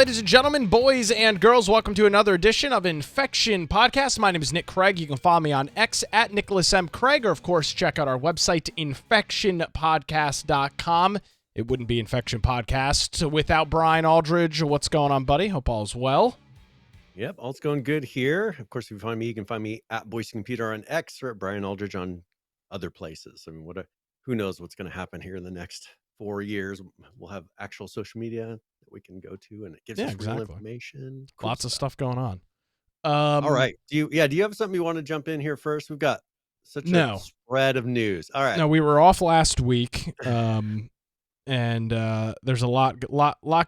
ladies and gentlemen, boys and girls. Welcome to another edition of Infection Podcast. My name is Nick Craig. You can follow me on X at Nicholas M. Craig, or of course, check out our website, infectionpodcast.com. It wouldn't be Infection Podcast without Brian Aldridge. What's going on, buddy? Hope all is well. Yep, all's going good here. Of course, if you find me, you can find me at Boise Computer on X or at Brian Aldridge on other places. I mean, who knows what's going to happen here in the next 4 years? We'll have actual social media that we can go to, and it gives us real information. Cool Lots of stuff going on. All right. Do you have something you want to jump in here first? We've got such a spread of news. All right. No, we were off last week. And there's a lot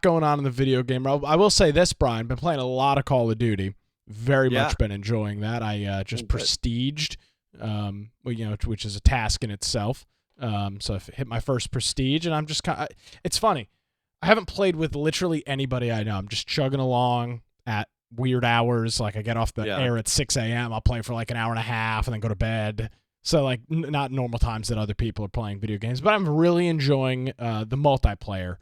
going on in the video game. I will say this, Brian, been playing a lot of Call of Duty. Very much been enjoying that. I just prestiged, which is a task in itself. So I hit my first prestige, and I'm just it's funny. I haven't played with literally anybody I know. I'm just chugging along at weird hours. Like I get off the air at 6 a.m. I'll play for like an hour and a half and then go to bed. So, like, not normal times that other people are playing video games. But I'm really enjoying the multiplayer.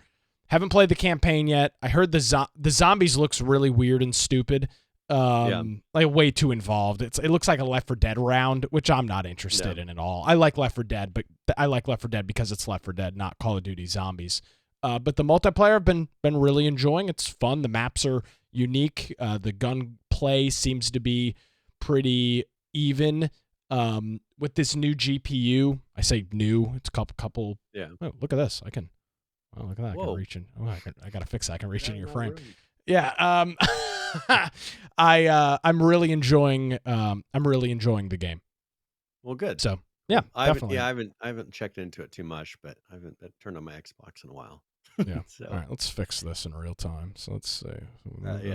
Haven't played the campaign yet. I heard the zombies looks really weird and stupid. Like, way too involved. It looks like a Left 4 Dead round, which I'm not interested in at all. I like Left 4 Dead, but I like Left 4 Dead because it's Left 4 Dead, not Call of Duty Zombies. But the multiplayer I've been really enjoying. It's fun. The maps are unique. The gunplay seems to be pretty even. With this new GPU, I say new, it's a couple. Yeah. Oh, look at this. I can. Oh, look at that. Whoa. I can reach in. Oh, I gotta fix that. I can reach in your frame. Really. Yeah. I'm really enjoying the game. Well, good. So yeah, I haven't checked into it too much, but I haven't turned on my Xbox in a while. Yeah. So. All right. Let's fix this in real time. So let's see.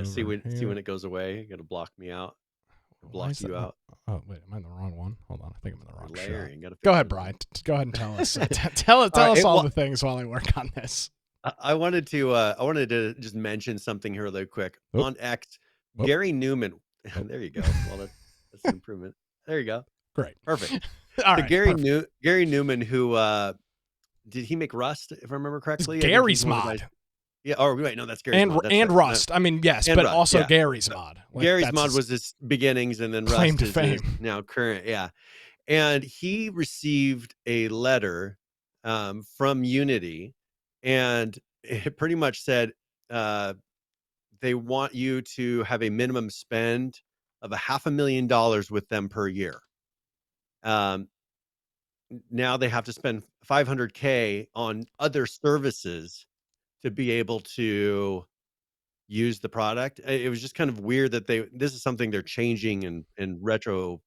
See when it goes away. You gotta block me out. Block you out. Oh, wait, am I in the wrong one? Hold on, I think I'm in the wrong show. Go ahead, Brian. Go ahead and tell us. tell us all the things while I work on this. I wanted to just mention something here really quick. On X. Gary Newman. There you go. Well, that's an improvement. There you go. Great. Perfect. All right. Gary Newman, who did he make Rust? If I remember correctly, Gary's mod. Yeah. Oh, wait. No, that's Gary's mod. And Rust. I mean, yes, but Rust, also Gary's mod. Like, Gary's mod was his beginnings, and then Rust is his now current. Yeah. And he received a letter from Unity, and it pretty much said they want you to have a minimum spend of $500,000 with them per year. Now they have to spend $500K on other services to be able to use the product. It was just kind of weird that this is something they're changing in retro,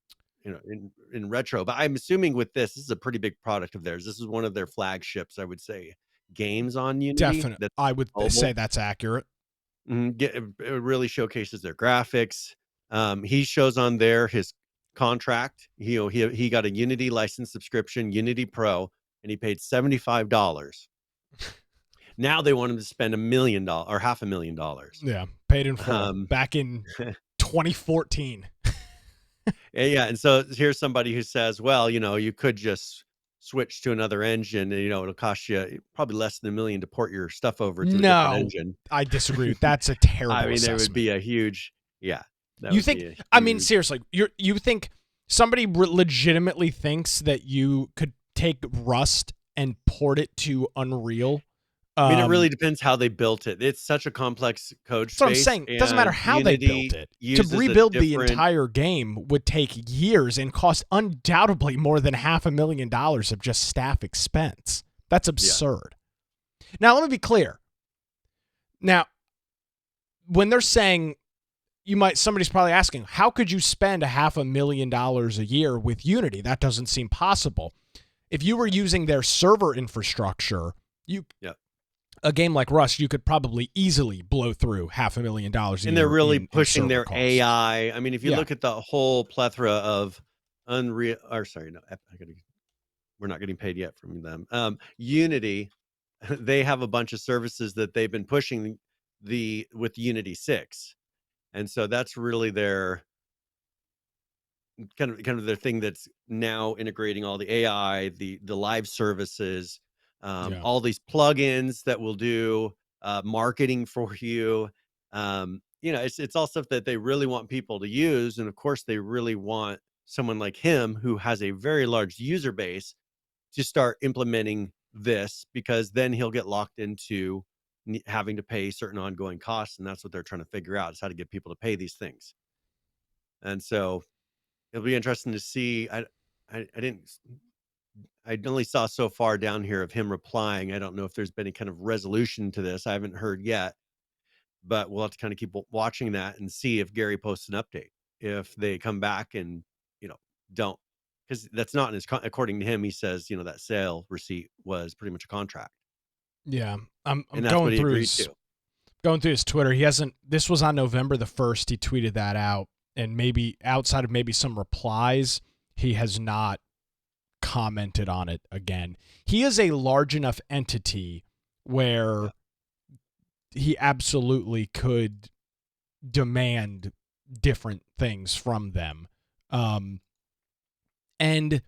in retro. But I'm assuming with this is a pretty big product of theirs. This is one of their flagships, I would say, games on Unity. Definitely, I would say that's accurate. It really showcases their graphics. He shows on there his contract. He got a Unity license subscription, Unity Pro, and he paid $75. Now they want him to spend $1 million or $500,000. Yeah, paid in full back in 2014. Yeah, and so here's somebody who says, well, you could just switch to another engine, and it'll cost you probably less than $1 million to port your stuff over to a different engine. I disagree. That's a terrible assessment. There would be a huge, You think? I mean, seriously, you think somebody legitimately thinks that you could take Rust and port it to Unreal? I mean, it really depends how they built it. It's such a complex code space. That's what I'm saying. It doesn't matter how they built it. To rebuild the entire game would take years and cost undoubtedly more than $500,000 of just staff expense. That's absurd. Yeah. Now, let me be clear. Now, when they're saying, somebody's probably asking, how could you spend $500,000 a year with Unity? That doesn't seem possible. If you were using their server infrastructure, a game like Rust, you could probably easily blow through $500,000. And they're really pushing their AI. I mean, if you look at the whole plethora of we're not getting paid yet from them. Unity, they have a bunch of services that they've been pushing with Unity 6. And so that's really their kind of their thing that's now integrating all the AI, the live services, all these plugins that will do marketing for you. It's all stuff that they really want people to use, and of course they really want someone like him who has a very large user base to start implementing this, because then he'll get locked into having to pay certain ongoing costs, and that's what they're trying to figure out, is how to get people to pay these things. And so it'll be interesting to see. I only saw so far down here of him replying. I don't know if there's been any kind of resolution to this. I haven't heard yet, but we'll have to kind of keep watching that and see if Gary posts an update. If they come back and, don't, because that's not in his, according to him, he says, that sale receipt was pretty much a contract. Yeah. I'm and that's what he agreed to. Going through his Twitter. This was on November the 1st. He tweeted that out, and maybe outside of maybe some replies, he has not commented on it again. He is a large enough entity where he absolutely could demand different things from them. And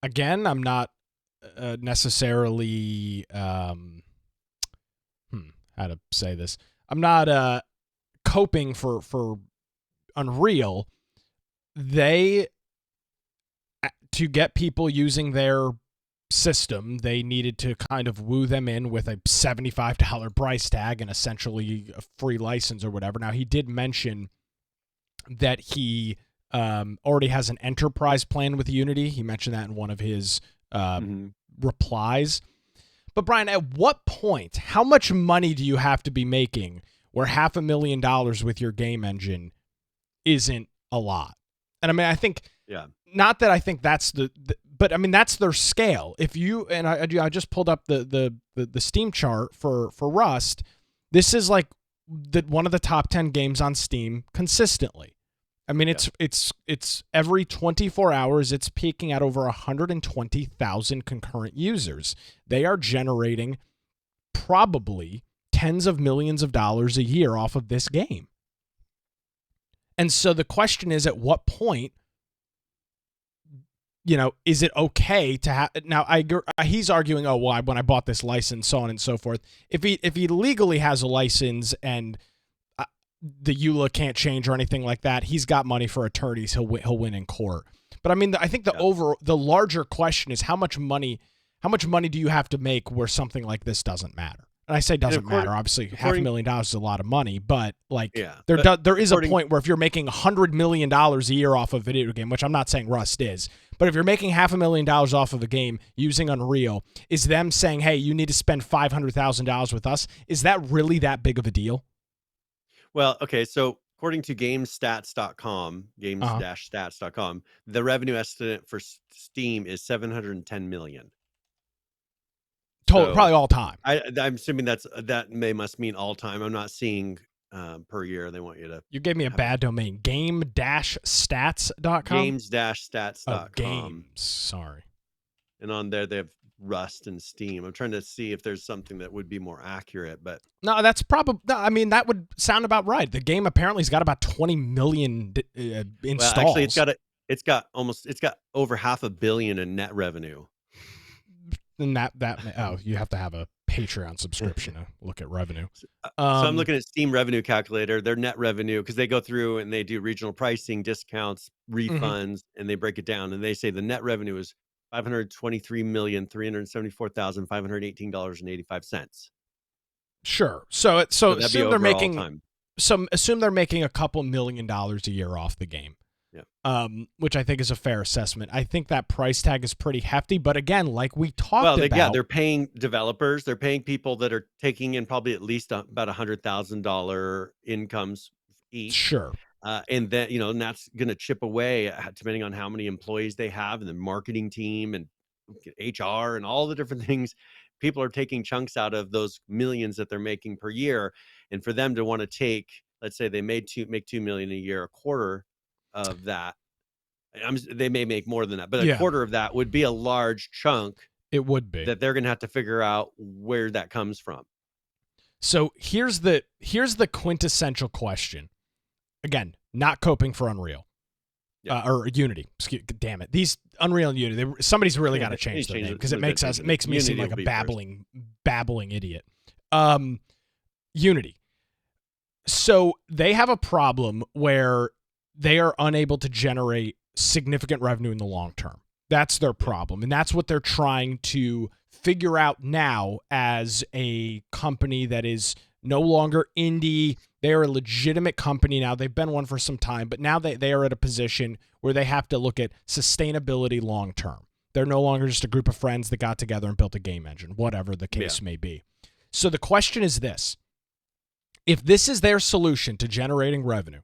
again, I'm not necessarily how to say this. I'm not coping for Unreal. To get people using their system, they needed to kind of woo them in with a $75 price tag and essentially a free license or whatever. Now, he did mention that he already has an enterprise plan with Unity. He mentioned that in one of his replies. But Brian, at what point, how much money do you have to be making where $500,000 with your game engine isn't a lot? And I mean, I think, not that I think that's but I mean, that's their scale. If you, and I just pulled up the Steam chart for Rust. This is like one of the top 10 games on Steam consistently. I mean, it's every 24 hours, it's peaking at over 120,000 concurrent users. They are generating probably tens of millions of dollars a year off of this game. And so the question is, at what point, is it okay to have? Now, he's arguing, oh, well, when I bought this license, so on and so forth. If he legally has a license and the EULA can't change or anything like that, he's got money for attorneys. He'll win in court. But I mean, I think the larger question is how much money do you have to make where something like this doesn't matter? And I say doesn't matter. Obviously, $500,000 is a lot of money, but there is a point where if you're making $100 million a year off a video game, which I'm not saying Rust is, but if you're making $500,000 off of a game using Unreal, is them saying, hey, you need to spend $500,000 with us? Is that really that big of a deal? Well, okay, so according to gamestats.com, games-stats.com, the revenue estimate for Steam is $710 million. Total, probably all time. I'm assuming must mean all time. I'm not seeing per year. They want you to. You gave me a bad domain. Game-stats.com? Games-stats.com. Oh, games. Sorry. And on there, they have Rust and Steam. I'm trying to see if there's something that would be more accurate, but no, that's probably. No, I mean, that would sound about right. The game apparently has got about 20 million installs. Well, actually, it's got over $500 million in net revenue. And you have to have a Patreon subscription to look at revenue. So I'm looking at Steam revenue calculator, their net revenue, because they go through and they do regional pricing, discounts, refunds, and they break it down. And they say the net revenue is $523,374,518.85. Sure. So assume they're making assume they're making a couple $1 million a year off the game. Yeah. Which I think is a fair assessment. I think that price tag is pretty hefty, but again, like we talked about, they're paying developers, they're paying people that are taking in probably at least about $100,000 incomes each. Sure. And then, and that's going to chip away depending on how many employees they have and the marketing team and HR and all the different things. People are taking chunks out of those millions that they're making per year. And for them to want to take, let's say they make $2 million a year, a quarter of that, they may make more than that, but a quarter of that would be a large chunk. It would be that they're going to have to figure out where that comes from. So here's the quintessential question. Again, not coping for Unreal or Unity. Damn it, these Unreal and Unity. Somebody's really got to change their name because it makes me Unity seem like a babbling idiot. Unity. So they have a problem where they are unable to generate significant revenue in the long term. That's their problem. And that's what they're trying to figure out now as a company that is no longer indie. They are a legitimate company now. They've been one for some time, but now they are at a position where they have to look at sustainability long term. They're no longer just a group of friends that got together and built a game engine, whatever the case may be. So the question is this. If this is their solution to generating revenue,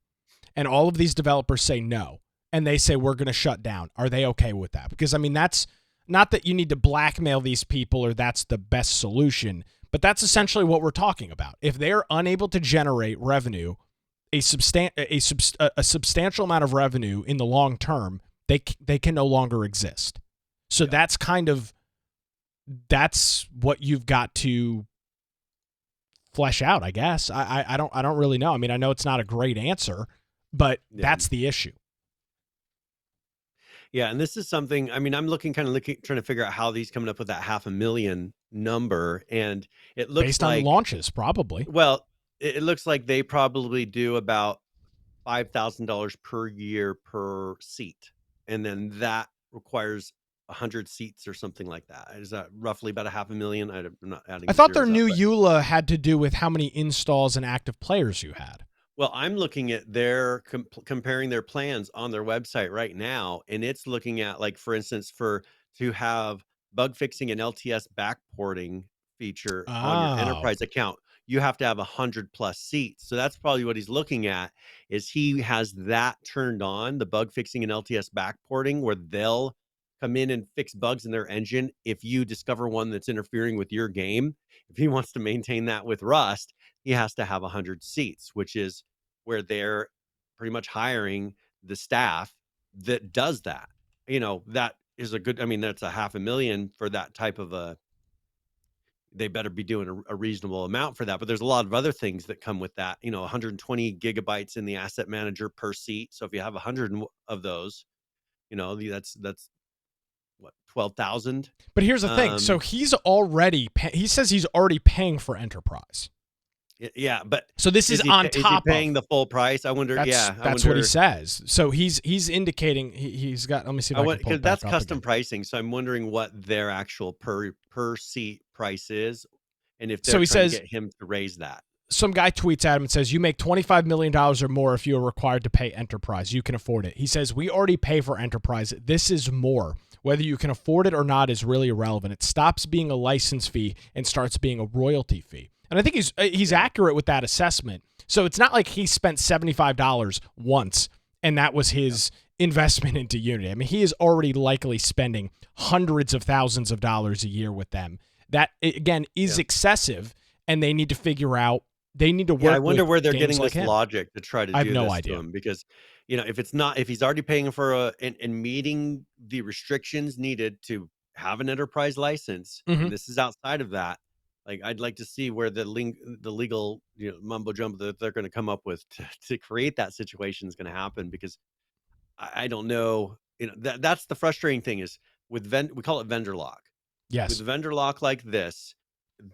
and all of these developers say no, and they say we're going to shut down, are they okay with that? Because, I mean, that's not that you need to blackmail these people or that's the best solution, but that's essentially what we're talking about. If they're unable to generate revenue, a substantial amount of revenue in the long term, they can no longer exist. So that's what you've got to flesh out, I guess. I don't really know. I mean, I know it's not a great answer, but that's the issue. Yeah, and this is something, I mean, I'm trying to figure out how these coming up with that 500,000 number, and it looks based on launches, probably. Well, it looks like they probably do about $5,000 per year per seat, and then that requires 100 seats or something like that. Is that roughly about 500,000? I'm not adding. I thought their new EULA had to do with how many installs and active players you had. Well, I'm looking at their comparing their plans on their website right now, and it's looking at, like, for instance, to have bug fixing and LTS backporting feature on your enterprise account, you have to have 100+ seats. So that's probably what he's looking at, is he has that turned on, the bug fixing and LTS backporting, where they'll come in and fix bugs in their engine if you discover one that's interfering with your game. If he wants to maintain that with Rust, he has to have 100 seats, which is where they're pretty much hiring the staff that does that. That is that's 500,000 for that type of they better be doing a reasonable amount for that. But there's a lot of other things that come with that, 120 gigabytes in the asset manager per seat. So if you have 100 of those, that's what, 12,000. But here's the thing. So he says he's already paying for enterprise. Yeah, but so this is on top. Is he paying the full price? I wonder. That's what he says. So he's indicating he's got. Let me see if I can pull it back that's up custom again. pricing. So I'm wondering what their actual per seat price is, and if they're so he trying says, to get him to raise that. Some guy tweets at him and says, "You make $25 million or more if you are required to pay enterprise. You can afford it." He says, "We already pay for enterprise. This is more. Whether you can afford it or not is really irrelevant. It stops being a license fee and starts being a royalty fee." And I think he's accurate with that assessment. So it's not like he spent $75 once and that was his investment into Unity. I mean, he is already likely spending hundreds of thousands of dollars a year with them. That, again, is excessive, and they need to figure out, they need to work. I wonder where they're getting like this logic to try to do this to him, because if he's already paying for and meeting the restrictions needed to have an enterprise license, and this is outside of that. Like, I'd like to see where the legal mumbo jumbo that they're going to come up with to create that situation is going to happen, because I don't know. That's the frustrating thing is with we call it vendor lock. Yes. With vendor lock like this,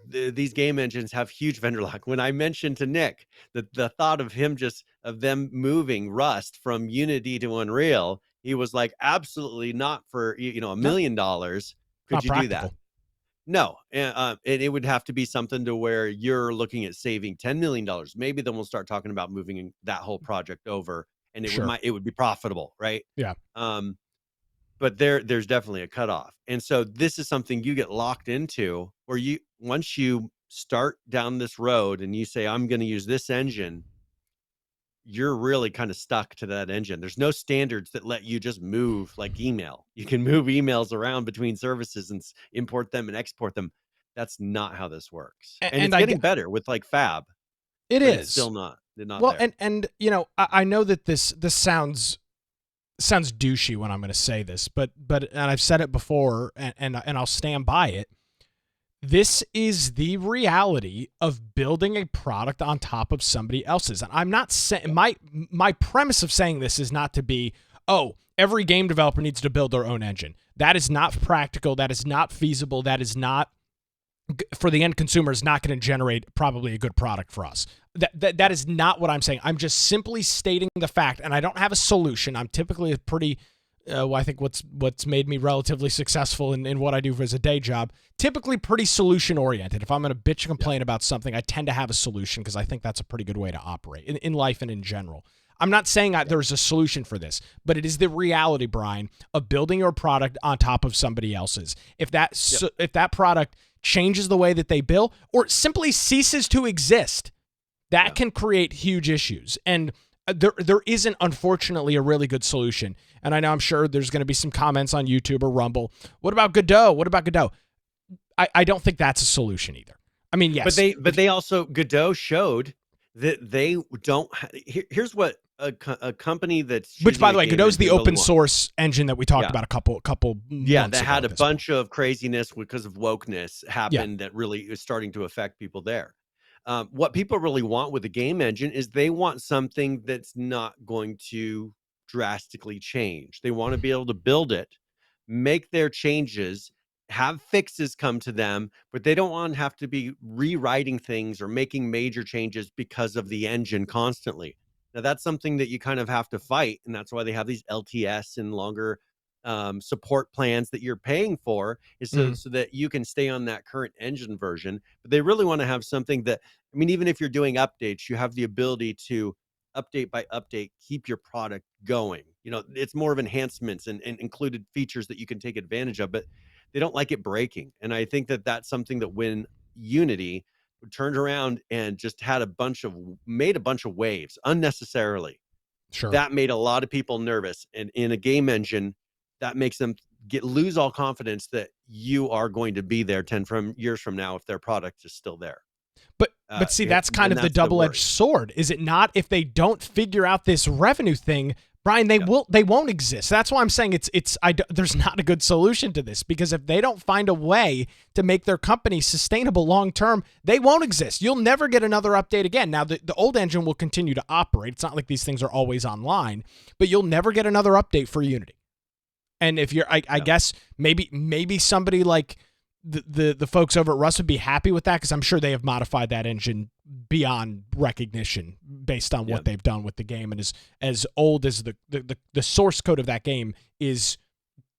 these game engines have huge vendor lock. When I mentioned to Nick that the thought of them moving Rust from Unity to Unreal, he was like, absolutely not for $1 million. Could you do that? No, and it would have to be something to where you're looking at saving $10 million. Maybe then we'll start talking about moving that whole project over, and it would be profitable, right? Yeah. But there's definitely a cutoff, and so this is something you get locked into, where once you start down this road and you say, I'm going to use this engine, you're really kind of stuck to that engine. There's no standards that let you just move like email. You can move emails around between services and import them and export them. That's not how this works. And it's getting better with like Fab. It is. It's still not well, there. And I know that this sounds douchey when I'm going to say this, but and I've said it before, and I'll stand by it. This is the reality of building a product on top of somebody else's. And I'm not saying, my premise of saying this is not to be, every game developer needs to build their own engine. That is not practical. That is not feasible. That is not for the end consumer is not going to generate probably a good product for us. That is not what I'm saying. I'm just simply stating the fact, and I don't have a solution. I'm typically a pretty, I think what's made me relatively successful in what I do as a day job, typically pretty solution oriented. If I'm going to bitch and complain about something, I tend to have a solution because I think that's a pretty good way to operate in life and in general. I'm not saying there's a solution for this, but it is the reality, Brian, of building your product on top of somebody else's. If that product changes the way that they bill or simply ceases to exist, that can create huge issues. And there isn't, unfortunately, a really good solution. And I know I'm sure there's going to be some comments on YouTube or Rumble. What about Godot? What about Godot? I don't think that's a solution either. I mean, yes. But they also, Godot showed that they don't, here's what a company that's, which by the way, Godot's the open source engine that we talked about a couple months that ago had a bunch of craziness because of wokeness happened that really is starting to affect people there. What people really want with the game engine is they want something that's not going to drastically change. They want to be able to build it, make their changes, have fixes come to them, but they don't want to have to be rewriting things or making major changes because of the engine constantly. Now, that's something that you kind of have to fight, and that's why they have these LTS and longer support plans that you're paying for, is so that you can stay on that current engine version. But they really want to have something that, I mean, even if you're doing updates, you have the ability to update by update, keep your product going. You know, it's more of enhancements and included features that you can take advantage of, but they don't like it breaking. And I think that that's something that when Unity turned around and just made a bunch of waves unnecessarily, that made a lot of people nervous. And in a game engine, that makes them lose all confidence that you are going to be there 10 years from now if their product is still there. But see, that's kind of the double-edged sword, is it not? If they don't figure out this revenue thing, Brian, they won't exist. That's why I'm saying there's not a good solution to this, because if they don't find a way to make their company sustainable long-term, they won't exist. You'll never get another update again. Now, the old engine will continue to operate. It's not like these things are always online, but you'll never get another update for Unity. And if you're, I guess maybe somebody like the folks over at Rust would be happy with that, because I'm sure they have modified that engine beyond recognition based on what they've done with the game, and as old as the source code of that game is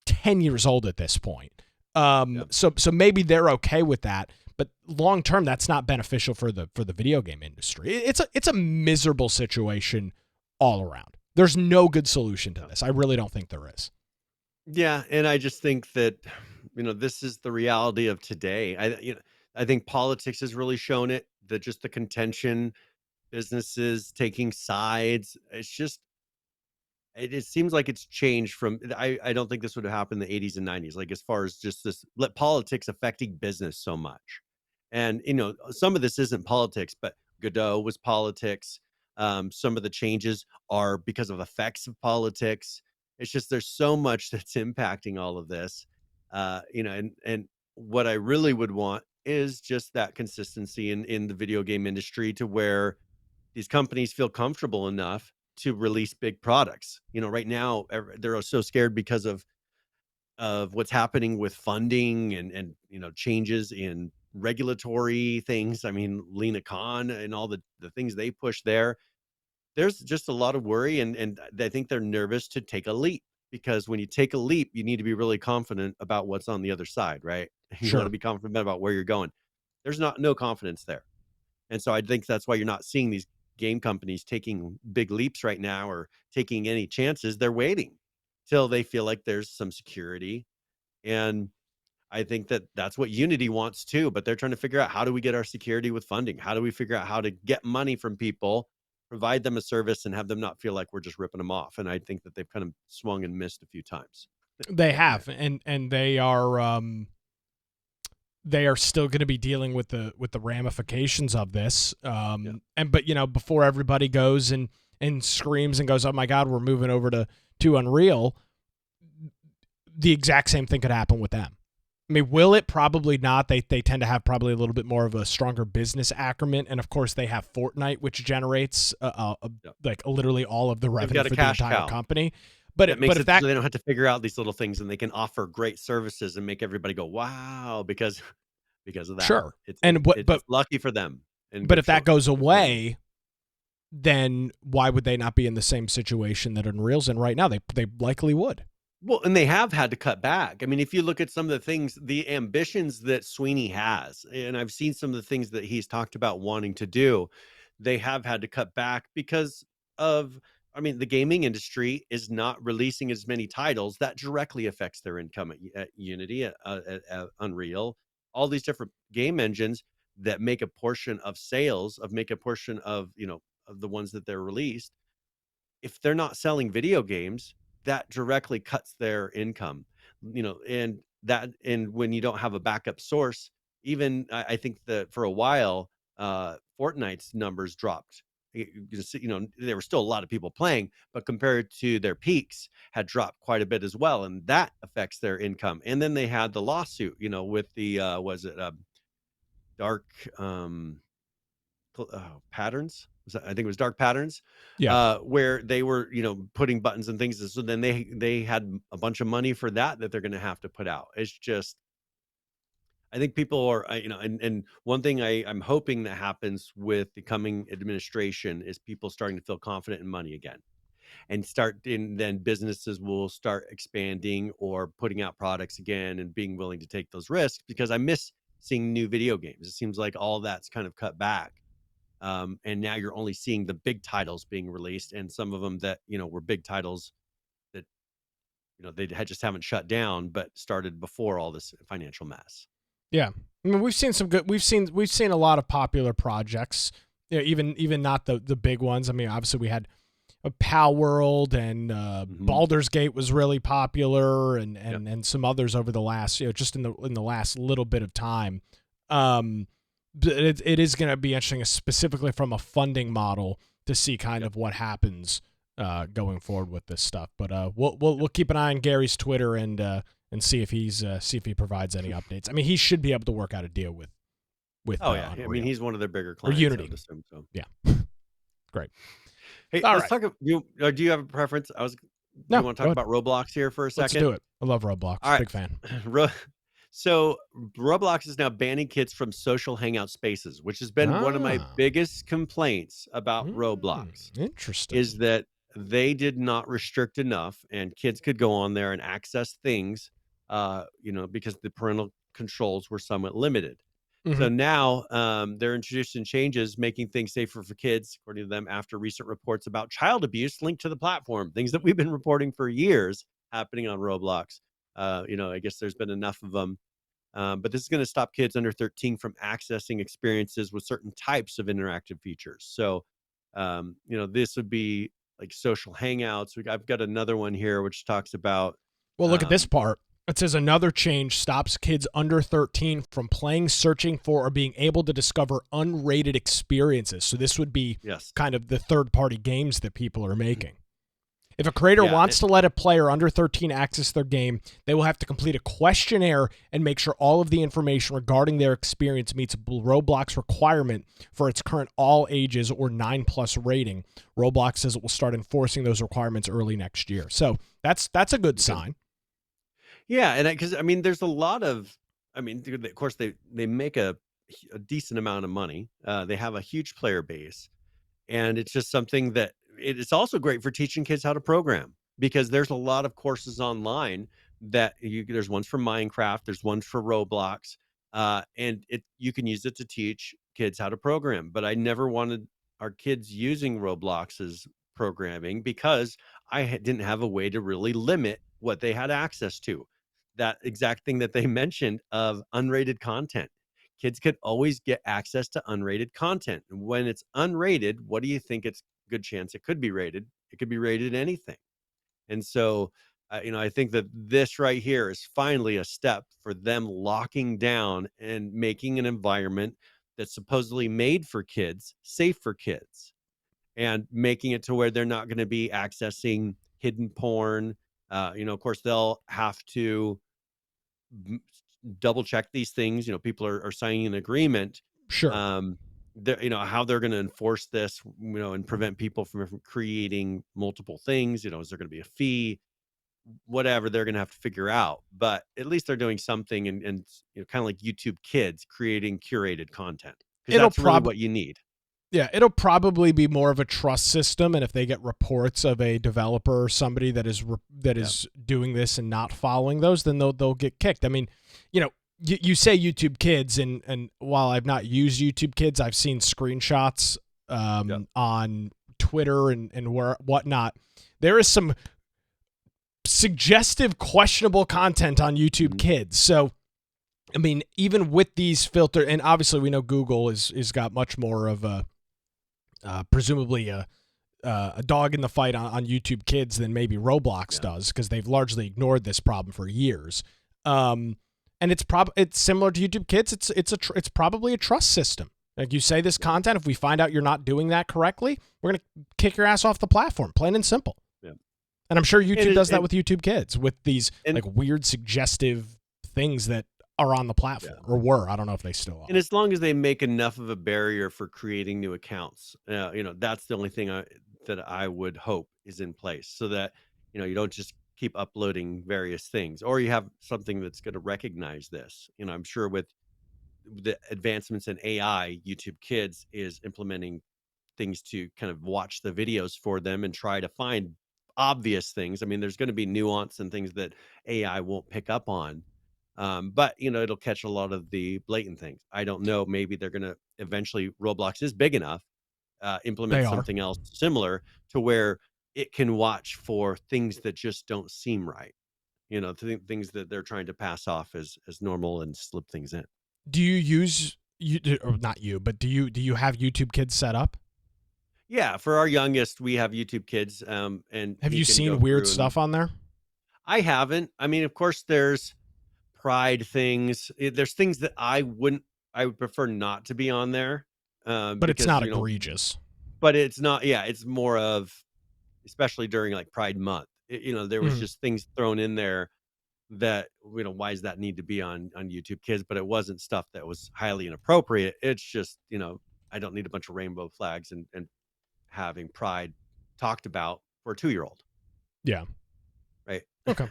10 years old at this point. So maybe they're okay with that, but long term that's not beneficial for the video game industry. It's a miserable situation all around. There's no good solution to this. I really don't think there is. Yeah, and I just think that, this is the reality of today. I think politics has really shown it, that just the contention, businesses taking sides. It seems like it's changed from, I don't think this would have happened in the 80s and 90s, like as far as just this politics affecting business so much. And, some of this isn't politics, but Godot was politics. Some of the changes are because of effects of politics. It's just, there's so much that's impacting all of this. And what I really would want is just that consistency in the video game industry, to where these companies feel comfortable enough to release big products. Right now they're so scared because of what's happening with funding and changes in regulatory things. I mean, Lena Khan and all the things they push there. There's just a lot of worry, and I think they're nervous to take a leap, because when you take a leap, you need to be really confident about what's on the other side, right? You want to be confident about where you're going. There's no confidence there. And so I think that's why you're not seeing these game companies taking big leaps right now or taking any chances. They're waiting till they feel like there's some security. And I think that that's what Unity wants too, but they're trying to figure out, how do we get our security with funding? How do we figure out how to get money from people, provide them a service, and have them not feel like we're just ripping them off? And I think that they've kind of swung and missed a few times. They have, and they are still going to be dealing with the ramifications of this. But before everybody goes and screams and goes, "Oh my God, we're moving over to Unreal," the exact same thing could happen with them. I mean, will it? Probably not. They tend to have probably a little bit more of a stronger business acumen, and of course they have Fortnite, which generates like literally all of the revenue for the entire company. But it makes so they don't have to figure out these little things, and they can offer great services and make everybody go, wow, because because of that. Sure. And what, It's lucky for them. And but good if that for goes them. away, then why would they not be in the same situation that Unreal's in right now? They likely would. Well, and they have had to cut back. I mean, if you look at some of the things, the ambitions that Sweeney has, and I've seen some of the things that he's talked about wanting to do, they have had to cut back because of, I mean, the gaming industry is not releasing as many titles. That directly affects their income at Unity, at Unreal, all these different game engines that make a portion of sales, make a portion of, of the ones that they're released. If they're not selling video games, that directly cuts their income, and when you don't have a backup source, even I think that for a while, Fortnite's numbers dropped. There were still a lot of people playing, but compared to their peaks, had dropped quite a bit as well, and that affects their income. And then they had the lawsuit, with the was it dark patterns. I think it was dark patterns, Yeah. where they were, putting buttons and things. So then they had a bunch of money for that they're going to have to put out. It's just, I think people are, and one thing I'm hoping that happens with the coming administration is people starting to feel confident in money again, and then businesses will start expanding or putting out products again and being willing to take those risks, because I miss seeing new video games. It seems like all that's kind of cut back. And now you're only seeing the big titles being released, and some of them that were big titles that they had just haven't shut down, but started before all this financial mess. Yeah, I mean, we've seen some good. We've seen a lot of popular projects. Even not the big ones. I mean, obviously we had a Pal World, and Baldur's Gate was really popular, and some others over the last, just in the last little bit of time. It is going to be interesting, specifically from a funding model, to see kind of what happens going forward with this stuff. But we'll keep an eye on Gary's Twitter and see if he provides any updates. I mean, he should be able to work out a deal with. Unreal. I mean, he's one of their bigger clients. Or Unity. I would assume so. Yeah. Great. Hey, let's talk. Do you have a preference? Do you want to talk about Roblox here for a second? Let's do it. I love Roblox. All right. Big fan. So Roblox is now banning kids from social hangout spaces, which has been one of my biggest complaints about Roblox. Interesting. Is that they did not restrict enough, and kids could go on there and access things, because the parental controls were somewhat limited. So now they're introducing changes, making things safer for kids, according to them, after recent reports about child abuse linked to the platform, things that we've been reporting for years happening on Roblox. I guess there's been enough of them. But this is going to stop kids under 13 from accessing experiences with certain types of interactive features. So, this would be like social hangouts. I've got another one here which talks about. Well, look at this part. It says another change stops kids under 13 from playing, searching for, or being able to discover unrated experiences. So this would be kind of the third-party games that people are making. If a creator wants to let a player under 13 access their game, they will have to complete a questionnaire and make sure all of the information regarding their experience meets Roblox requirement for its current all ages or 9+ rating. Roblox says it will start enforcing those requirements early next year. So that's a good sign. Yeah, and because there's a lot of, of course they make a decent amount of money. They have a huge player base, and it's just something that it's also great for teaching kids how to program, because there's a lot of courses online that there's ones for Minecraft, there's ones for Roblox, and you can use it to teach kids how to program. But I never wanted our kids using Roblox's programming, because I didn't have a way to really limit what they had access to. That exact thing that they mentioned of unrated content. Kids could always get access to unrated content. And when it's unrated, what do you think? It's a good chance it could be rated. It could be rated anything. And so, I think that this right here is finally a step for them locking down and making an environment that's supposedly made for kids, safe for kids, and making it to where they're not going to be accessing hidden porn. Of course, they'll have to double check these things. People are signing an agreement. Sure. How they're going to enforce this, and prevent people from creating multiple things. Is there going to be a fee? whatever they're going to have to figure out. But at least they're doing something, and kind of like YouTube Kids creating curated content, because It'll that's really probably what you need. Yeah, it'll probably be more of a trust system, and if they get reports of a developer or somebody that is doing this and not following those, then they'll get kicked. I mean, you say YouTube Kids, and while I've not used YouTube Kids, I've seen screenshots on Twitter and whatnot. There is some suggestive, questionable content on YouTube Kids. So, I mean, even with these filter, and obviously we know Google is got much more of a presumably a dog in the fight on YouTube Kids than maybe Roblox does, because they've largely ignored this problem for years. And it's similar to YouTube Kids. It's probably a trust system. Like, you say this content, if we find out you're not doing that correctly, we're gonna kick your ass off the platform, plain and simple. Yeah. And I'm sure YouTube does that with YouTube Kids, with these like weird suggestive things that are on the platform, or were. I don't know if they still are. And as long as they make enough of a barrier for creating new accounts, that's the only thing that I would hope is in place, so that you don't just keep uploading various things, or you have something that's going to recognize this. I'm sure with the advancements in AI, YouTube Kids is implementing things to kind of watch the videos for them and try to find obvious things. I mean, there's going to be nuance and things that AI won't pick up on. But it'll catch a lot of the blatant things. I don't know. Maybe they're going to eventually, Roblox is big enough, implement something else similar to where it can watch for things that just don't seem right. Things that they're trying to pass off as normal and slip things in. Do you use or not you, but do you have YouTube Kids set up? Yeah, for our youngest, we have YouTube Kids. And have you seen weird stuff on there? I haven't. I mean, of course, there's pride things. There's things that I would prefer not to be on there. But it's not egregious. But it's not. Yeah, it's more of, especially during like Pride Month. There was just things thrown in there that why does that need to be on YouTube Kids? But it wasn't stuff that was highly inappropriate. It's just I don't need a bunch of rainbow flags and having pride talked about for a 2-year-old. Yeah. Right. Okay.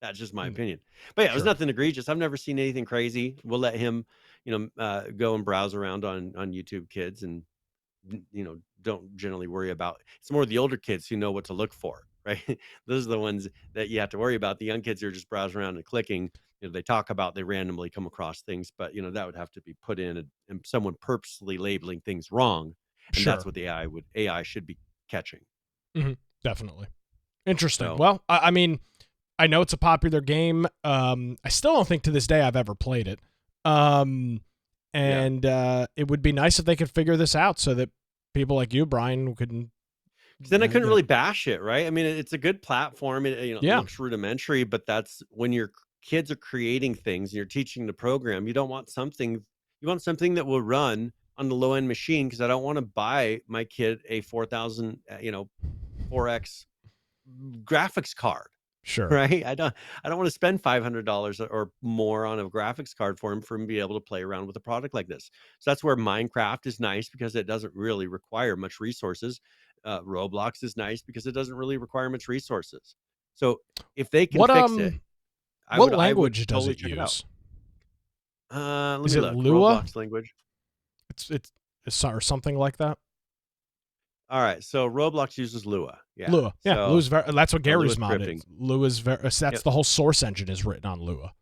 That's just my opinion. But yeah, it was nothing egregious. I've never seen anything crazy. We'll let him, go and browse around on YouTube Kids, and don't generally worry about. It's more the older kids who know what to look for, right? Those are the ones that you have to worry about. The young kids are just browsing around and clicking. They talk about, they randomly come across things, but that would have to be put in, and someone purposely labeling things wrong, and that's what the AI should be catching. Definitely. Interesting. Well, I mean, I know it's a popular game. I still don't think to this day I've ever played it. It would be nice if they could figure this out, so that people like you, Brian, couldn't. Then I couldn't really bash it, right? I mean, it's a good platform. It looks rudimentary, but that's when your kids are creating things and you're teaching the program. You want something that will run on the low end machine, because I don't want to buy my kid a 4,000, 4X graphics card. Sure. Right. I don't want to spend $500 or more on a graphics card for him to be able to play around with a product like this. So that's where Minecraft is nice, because it doesn't really require much resources. Roblox is nice because it doesn't really require much resources. So if they can fix it, what language does it use? Let is me it look. Lua? Roblox language. It's or something like that. All right, so Roblox uses Lua. Yeah, Lua. Yeah, so, Lua's that's what Gary's mod scripting. is. Lua's that's the whole source engine is written on Lua.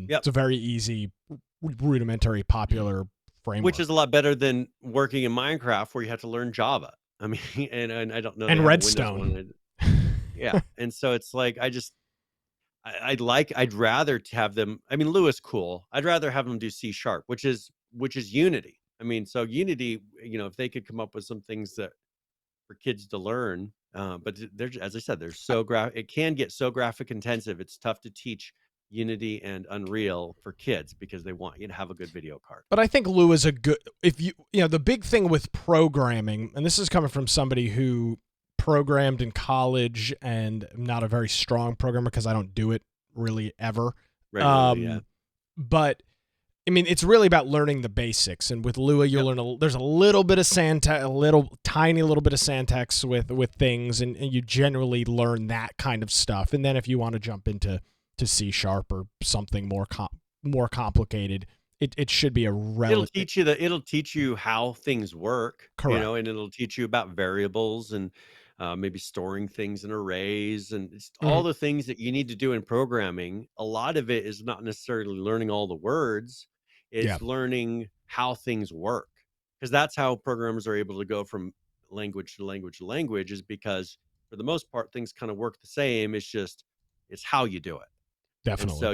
It's a very easy, rudimentary, popular framework, which is a lot better than working in Minecraft, where you have to learn Java. I mean, and I don't know. And Redstone. Yeah, and so it's like I'd rather have them. I mean, Lua is cool. I'd rather have them do C#, which is Unity. I mean, so Unity, if they could come up with some things that for kids to learn, but as I said, it can get so graphic intensive. It's tough to teach Unity and Unreal for kids, because they want you to have a good video card. But I think Lua is a good, the big thing with programming, and this is coming from somebody who programmed in college and I'm not a very strong programmer because I don't do it really ever. Regularly, yeah. But I mean, it's really about learning the basics, and with Lua, you'll learn there's a little bit of syntax, tiny little bit of syntax with things, and you generally learn that kind of stuff. And then if you want to jump into C# or something more complicated, it should be a relative. It'll teach you how things work, Correct. And it'll teach you about variables and maybe storing things in arrays and all the things that you need to do in programming. A lot of it is not necessarily learning all the words. It's learning how things work, because that's how programmers are able to go from language to language to language, is because for the most part, things kind of work the same. It's how you do it. Definitely. And so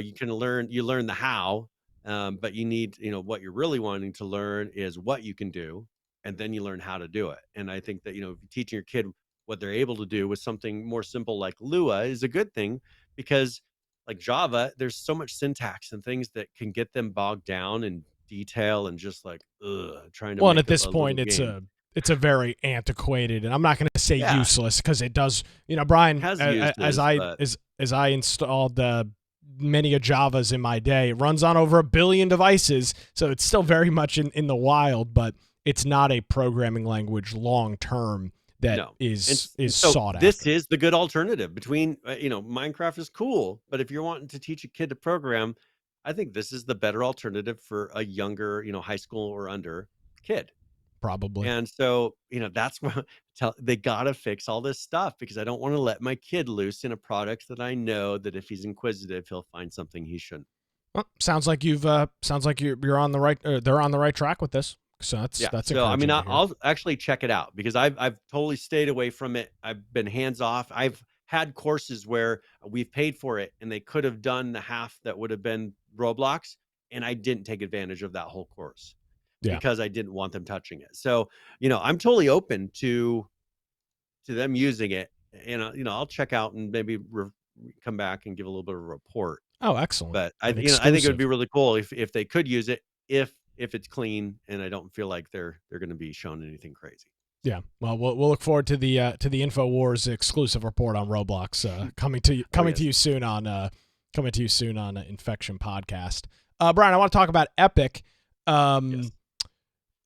you learn the how, but you need, what you're really wanting to learn is what you can do, and then you learn how to do it. And I think that, if you're teaching your kid what they're able to do with something more simple like Lua is a good thing, because like Java, there's so much syntax and things that can get them bogged down in detail and just like, trying to and make at this point, it's a very antiquated, and I'm not going to say useless, because it does, Brian, as I installed many of Javas in my day, it runs on over 1 billion devices, so it's still very much in the wild, but it's not a programming language long term that is sought after. This is the good alternative between, Minecraft is cool, but if you're wanting to teach a kid to program, I think this is the better alternative for a younger, high school or under kid. Probably. And so, that's what they got to fix all this stuff, because I don't want to let my kid loose in a product that I know that if he's inquisitive, he'll find something he shouldn't. Well, sounds like you're on the right, they're on the right track with this. So that's so I mean, I'll actually check it out, because I've totally stayed away from it. I've been hands off. I've had courses where we've paid for it and they could have done the half that would have been Roblox, and I didn't take advantage of that whole course because I didn't want them touching it. So, I'm totally open to them using it, and I'll check out and maybe come back and give a little bit of a report. Oh, excellent. But I think it would be really cool if they could use it, if it's clean, and I don't feel like they're going to be shown anything crazy. Yeah, well, we'll look forward to the InfoWars exclusive report on Roblox coming to you soon on Infection Podcast. Brian, I want to talk about Epic.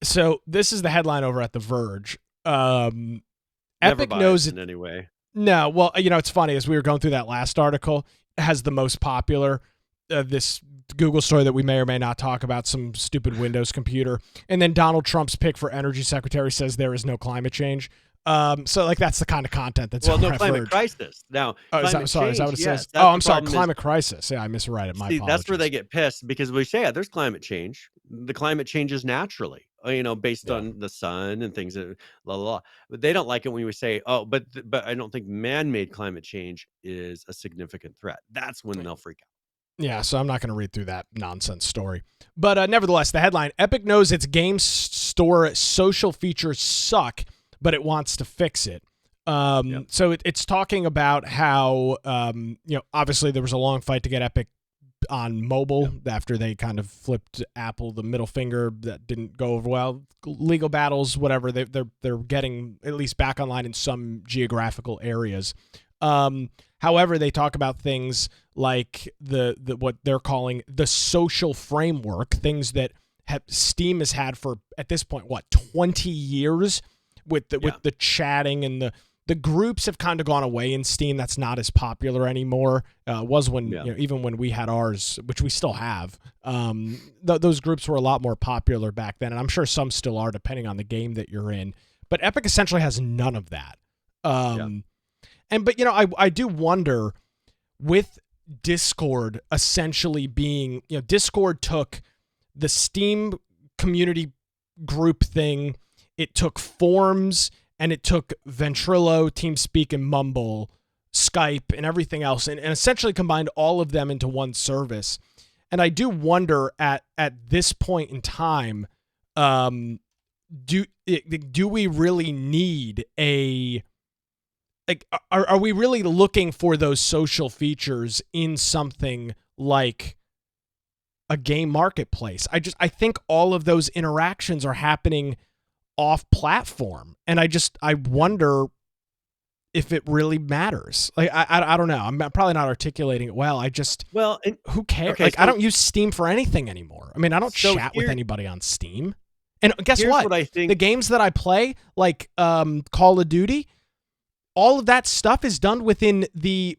So this is the headline over at The Verge. Epic knows it in any way. No, well, it's funny, as we were going through that last article, it has the most popular this Google story that we may or may not talk about, some stupid Windows computer, and then Donald Trump's pick for energy secretary says there is no climate change. So like that's the kind of content that's no climate crisis. Now, is that what it says? Oh, I'm sorry, climate crisis. Yeah, I misread it. My apologies. That's where they get pissed, because we say, there's climate change. The climate changes naturally, based on the sun and things. Blah, blah, blah. But they don't like it when we say, but I don't think man-made climate change is a significant threat. That's when they'll freak out. Yeah, so I'm not going to read through that nonsense story. But nevertheless, the headline, Epic knows its game store social features suck, but it wants to fix it. So it's talking about how, obviously there was a long fight to get Epic on mobile after they kind of flipped Apple the middle finger. That didn't go over well. Legal battles, whatever, they're getting at least back online in some geographical areas. However, they talk about things like the what they're calling the social framework, things that Steam has had for, at this point, 20 years with the chatting, and the groups have kind of gone away in Steam. That's not as popular anymore. Was when even when we had ours, which we still have. Those groups were a lot more popular back then, and I'm sure some still are, depending on the game that you're in. But Epic essentially has none of that. But I do wonder, with Discord essentially being, Discord took the Steam community group thing, it took Forms, and it took Ventrilo, TeamSpeak, and Mumble, Skype, and everything else, and essentially combined all of them into one service. And I do wonder at this point in time, do we really need are we really looking for those social features in something like a game marketplace? I think all of those interactions are happening off platform. And I wonder if it really matters. Like I don't know. I'm probably not articulating it well. I just who cares? Okay, like I don't use Steam for anything anymore. I mean, I don't chat with anybody on Steam. And guess here's what? I think. The games that I play, like Call of Duty, all of that stuff is done within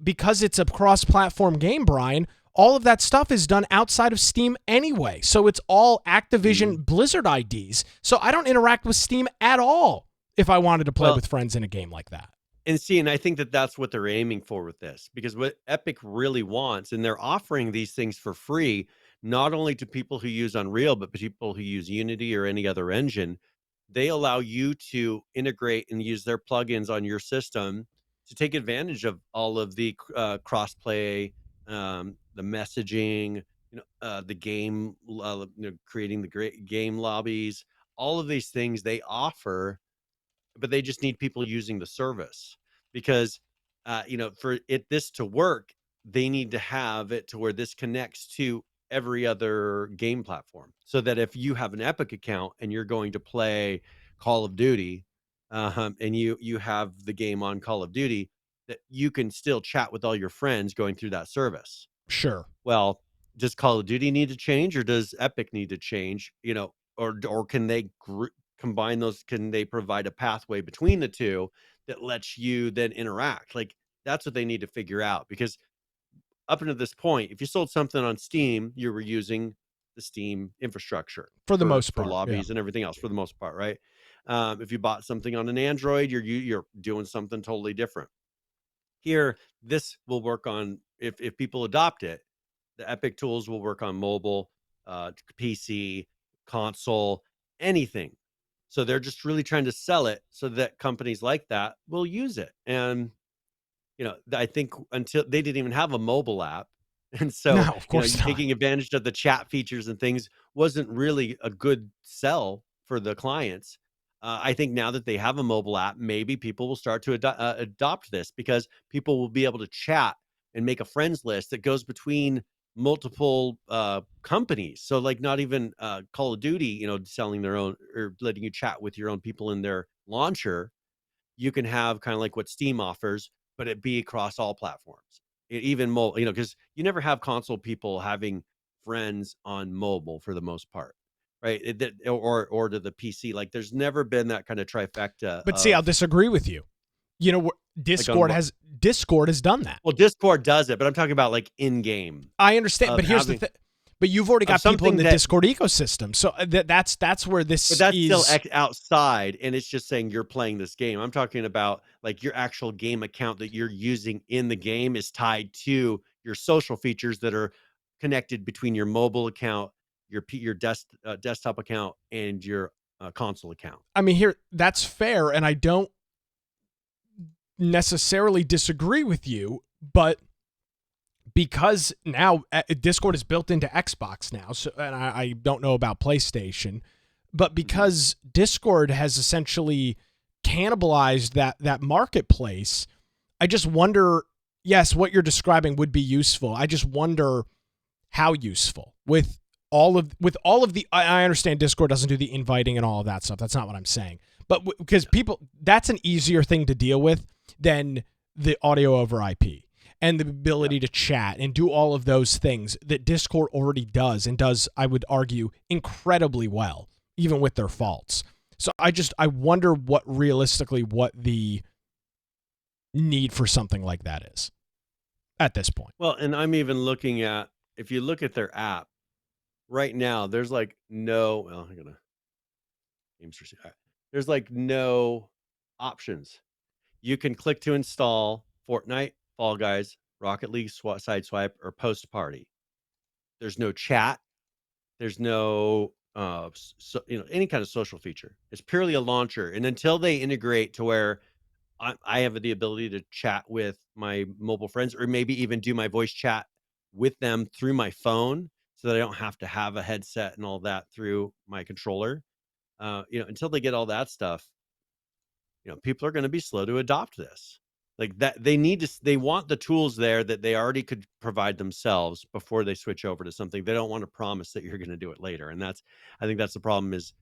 because it's a cross-platform game, Brian. All of that stuff is done outside of Steam anyway. So it's all Activision Blizzard IDs. So I don't interact with Steam at all if I wanted to play with friends in a game like that. And I think that that's what they're aiming for with this, because what Epic really wants, and they're offering these things for free, not only to people who use Unreal, but people who use Unity or any other engine. They allow you to integrate and use their plugins on your system to take advantage of all of the crossplay, the messaging, the game, creating the great game lobbies, all of these things they offer, but they just need people using the service because, for this to work, they need to have it to where this connects to every other game platform, so that if you have an Epic account and you're going to play Call of Duty, and you have the game on Call of Duty, that you can still chat with all your friends going through that service. Sure. Well, does Call of Duty need to change, or does Epic need to change? Or can they combine those? Can they provide a pathway between the two that lets you then interact? Like, that's what they need to figure out, because up until this point, if you sold something on Steam, you were using the Steam infrastructure for the most part, lobbies and everything else, for the most part, right? If you bought something on an Android, you're doing something totally different. Here, this will work on, if people adopt it, the Epic tools will work on mobile, PC, console, anything. So they're just really trying to sell it so that companies like that will use it. And, I think until they didn't even have a mobile app. And so, no, of course not. taking advantage of the chat features and things wasn't really a good sell for the clients. I think now that they have a mobile app, maybe people will start to adopt this, because people will be able to chat and make a friends list that goes between multiple companies. So, like, not even Call of Duty, selling their own or letting you chat with your own people in their launcher. You can have kind of like what Steam offers, but it be across all platforms. Even mobile, because you never have console people having friends on mobile for the most part, right? Or to the PC. Like, there's never been that kind of trifecta. But see, I'll disagree with you. Discord has done that. Well, Discord does it, but I'm talking about like in game. I understand, but here's the thing. But you've already got people in the Discord ecosystem, so that's where this is. But that's still outside, and it's just saying you're playing this game. I'm talking about like your actual game account that you're using in the game is tied to your social features that are connected between your mobile account, your desktop account, and your console account. I mean, that's fair, and I don't necessarily disagree with you, but because now Discord is built into Xbox now, so, and I don't know about PlayStation, but because Discord has essentially cannibalized that marketplace, I just wonder, yes, what you're describing would be useful. I just wonder how useful with all of the, I understand Discord doesn't do the inviting and all of that stuff. That's not what I'm saying. But because that's an easier thing to deal with than the audio over IP and the ability to chat and do all of those things that Discord already does, and does, I would argue, incredibly well, even with their faults. So I wonder what the need for something like that is at this point. Well, and I'm even looking at, if you look at their app right now, there's like no, well, I'm gonna there's like no options. You can click to install Fortnite, Fall Guys, Rocket League, Sideswipe, or Post Party. There's no chat. There's no any kind of social feature. It's purely a launcher. And until they integrate to where I have the ability to chat with my mobile friends, or maybe even do my voice chat with them through my phone, so that I don't have to have a headset and all that through my controller. Until they get all that stuff, people are going to be slow to adopt this. Like that, they want the tools there that they already could provide themselves before they switch over to something. They don't want to promise that you're going to do it later. And I think that's the problem, is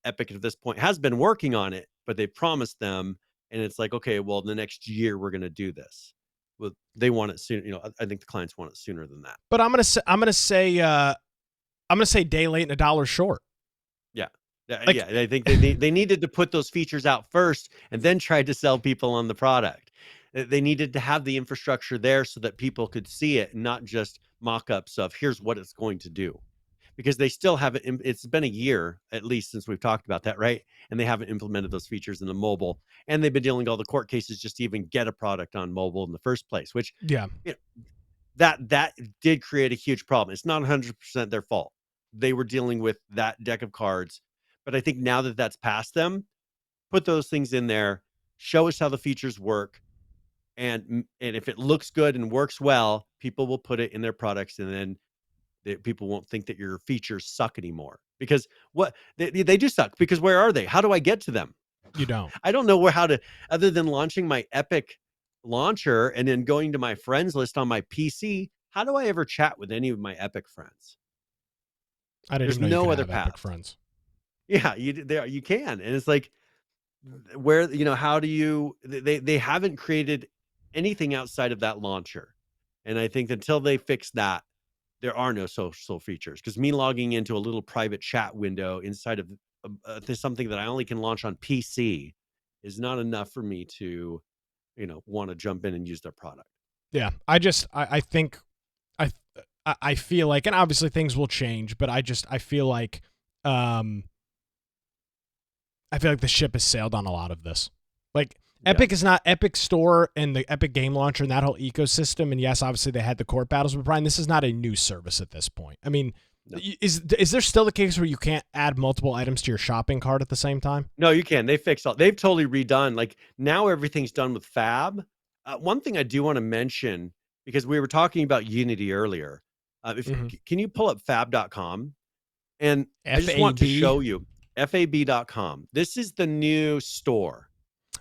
Epic at this point has been working on it, but they promised them, and it's like, okay, well, the next year we're going to do this. Well, they want it soon. I think the clients want it sooner than that. But I'm gonna say day late and a dollar short. Yeah. Yeah, I think they needed to put those features out first and then tried to sell people on the product. They needed to have the infrastructure there so that people could see it, not just mock-ups of here's what it's going to do. Because they still haven't. It's been a year at least since we've talked about that, right? And they haven't implemented those features in the mobile, and they've been dealing with all the court cases just to even get a product on mobile in the first place. Which, yeah, that did create a huge problem. It's not 100% their fault. They were dealing with that deck of cards, but I think now that that's past them, put those things in there, show us how the features work, and if it looks good and works well, people will put it in their products, and then people won't think that your features suck anymore. Because what they do suck. Because where are they? How do I get to them? You don't. I don't know how to, other than launching my Epic launcher and then going to my friends list on my PC. How do I ever chat with any of my Epic friends? I didn't There's even know you no could other have Epic path. friends. Yeah, you can, and it's like, where, how do you? They haven't created anything outside of that launcher, and I think until they fix that, there are no social features. Because me logging into a little private chat window inside of something that I only can launch on PC is not enough for me to, want to jump in and use their product. Yeah, I think I feel like, and obviously things will change, but I feel like the ship has sailed on a lot of this. Like, Epic is not Epic Store and the Epic Game Launcher and that whole ecosystem. And yes, obviously they had the court battles, but Brian, this is not a new service at this point. I mean, no. Is there still the case where you can't add multiple items to your shopping cart at the same time? No, you can. They fixed all. They've totally redone. Like, now everything's done with Fab. One thing I do want to mention, because we were talking about Unity earlier. Can you pull up fab.com? And I just want to show you fab.com. This is the new store.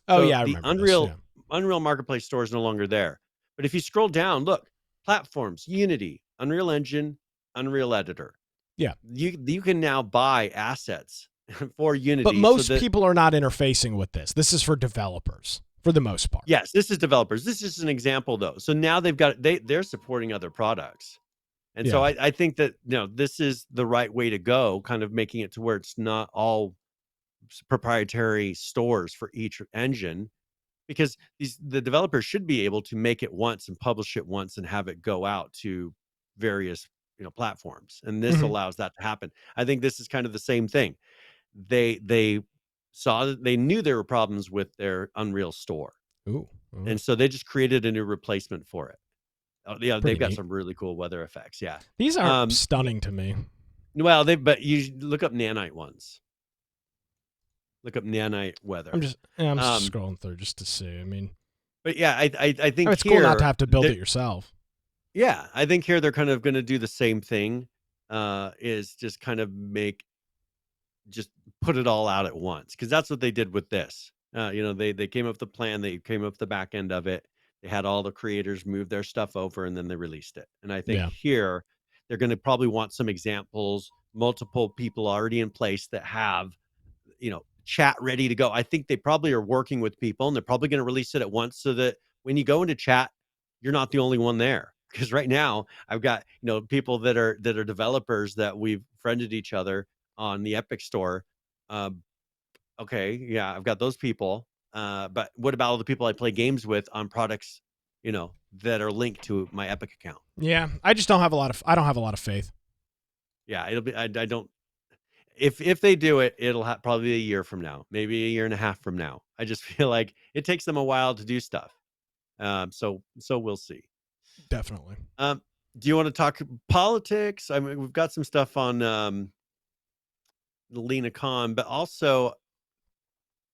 Oh, so yeah, I remember Unreal, this, yeah. Unreal Marketplace store is no longer there. But if you scroll down, look, platforms, Unity, Unreal Engine, Unreal Editor. Yeah. You can now buy assets for Unity. But most people are not interfacing with this. This is for developers for the most part. Yes, this is developers. This is an example though. So now they're supporting other products. And so I think that, this is the right way to go, kind of making it to where it's not all proprietary stores for each engine, because the developers should be able to make it once and publish it once and have it go out to various, platforms. And this allows that to happen. I think this is kind of the same thing. They saw that they knew there were problems with their Unreal store. Ooh. And so they just created a new replacement for it. Oh, yeah, they've got some really cool weather effects. Yeah, these are stunning to me. Well, but you look up nanite ones. Look up nanite weather. I'm just scrolling through just to see. I mean, but yeah, I think it's cool not to have to build it yourself. Yeah, I think here they're kind of going to do the same thing. Is just kind of just put it all out at once, because that's what they did with this. They came up with the plan. They came up with the back end of it. They had all the creators move their stuff over, and then they released it. And I think here they're going to probably want some examples, multiple people already in place that have, chat ready to go. I think they probably are working with people, and they're probably going to release it at once so that when you go into chat, you're not the only one there. Because right now I've got, people that are developers that we've friended each other on the Epic store. Okay, yeah, I've got those people. But what about all the people I play games with on products, that are linked to my Epic account? Yeah, I just don't have a lot of faith. Yeah, it'll be. I don't. If they do it, it'll probably be a year from now, maybe a year and a half from now. I just feel like it takes them a while to do stuff. So we'll see. Definitely. Do you want to talk politics? I mean, we've got some stuff on Lena Khan, but also,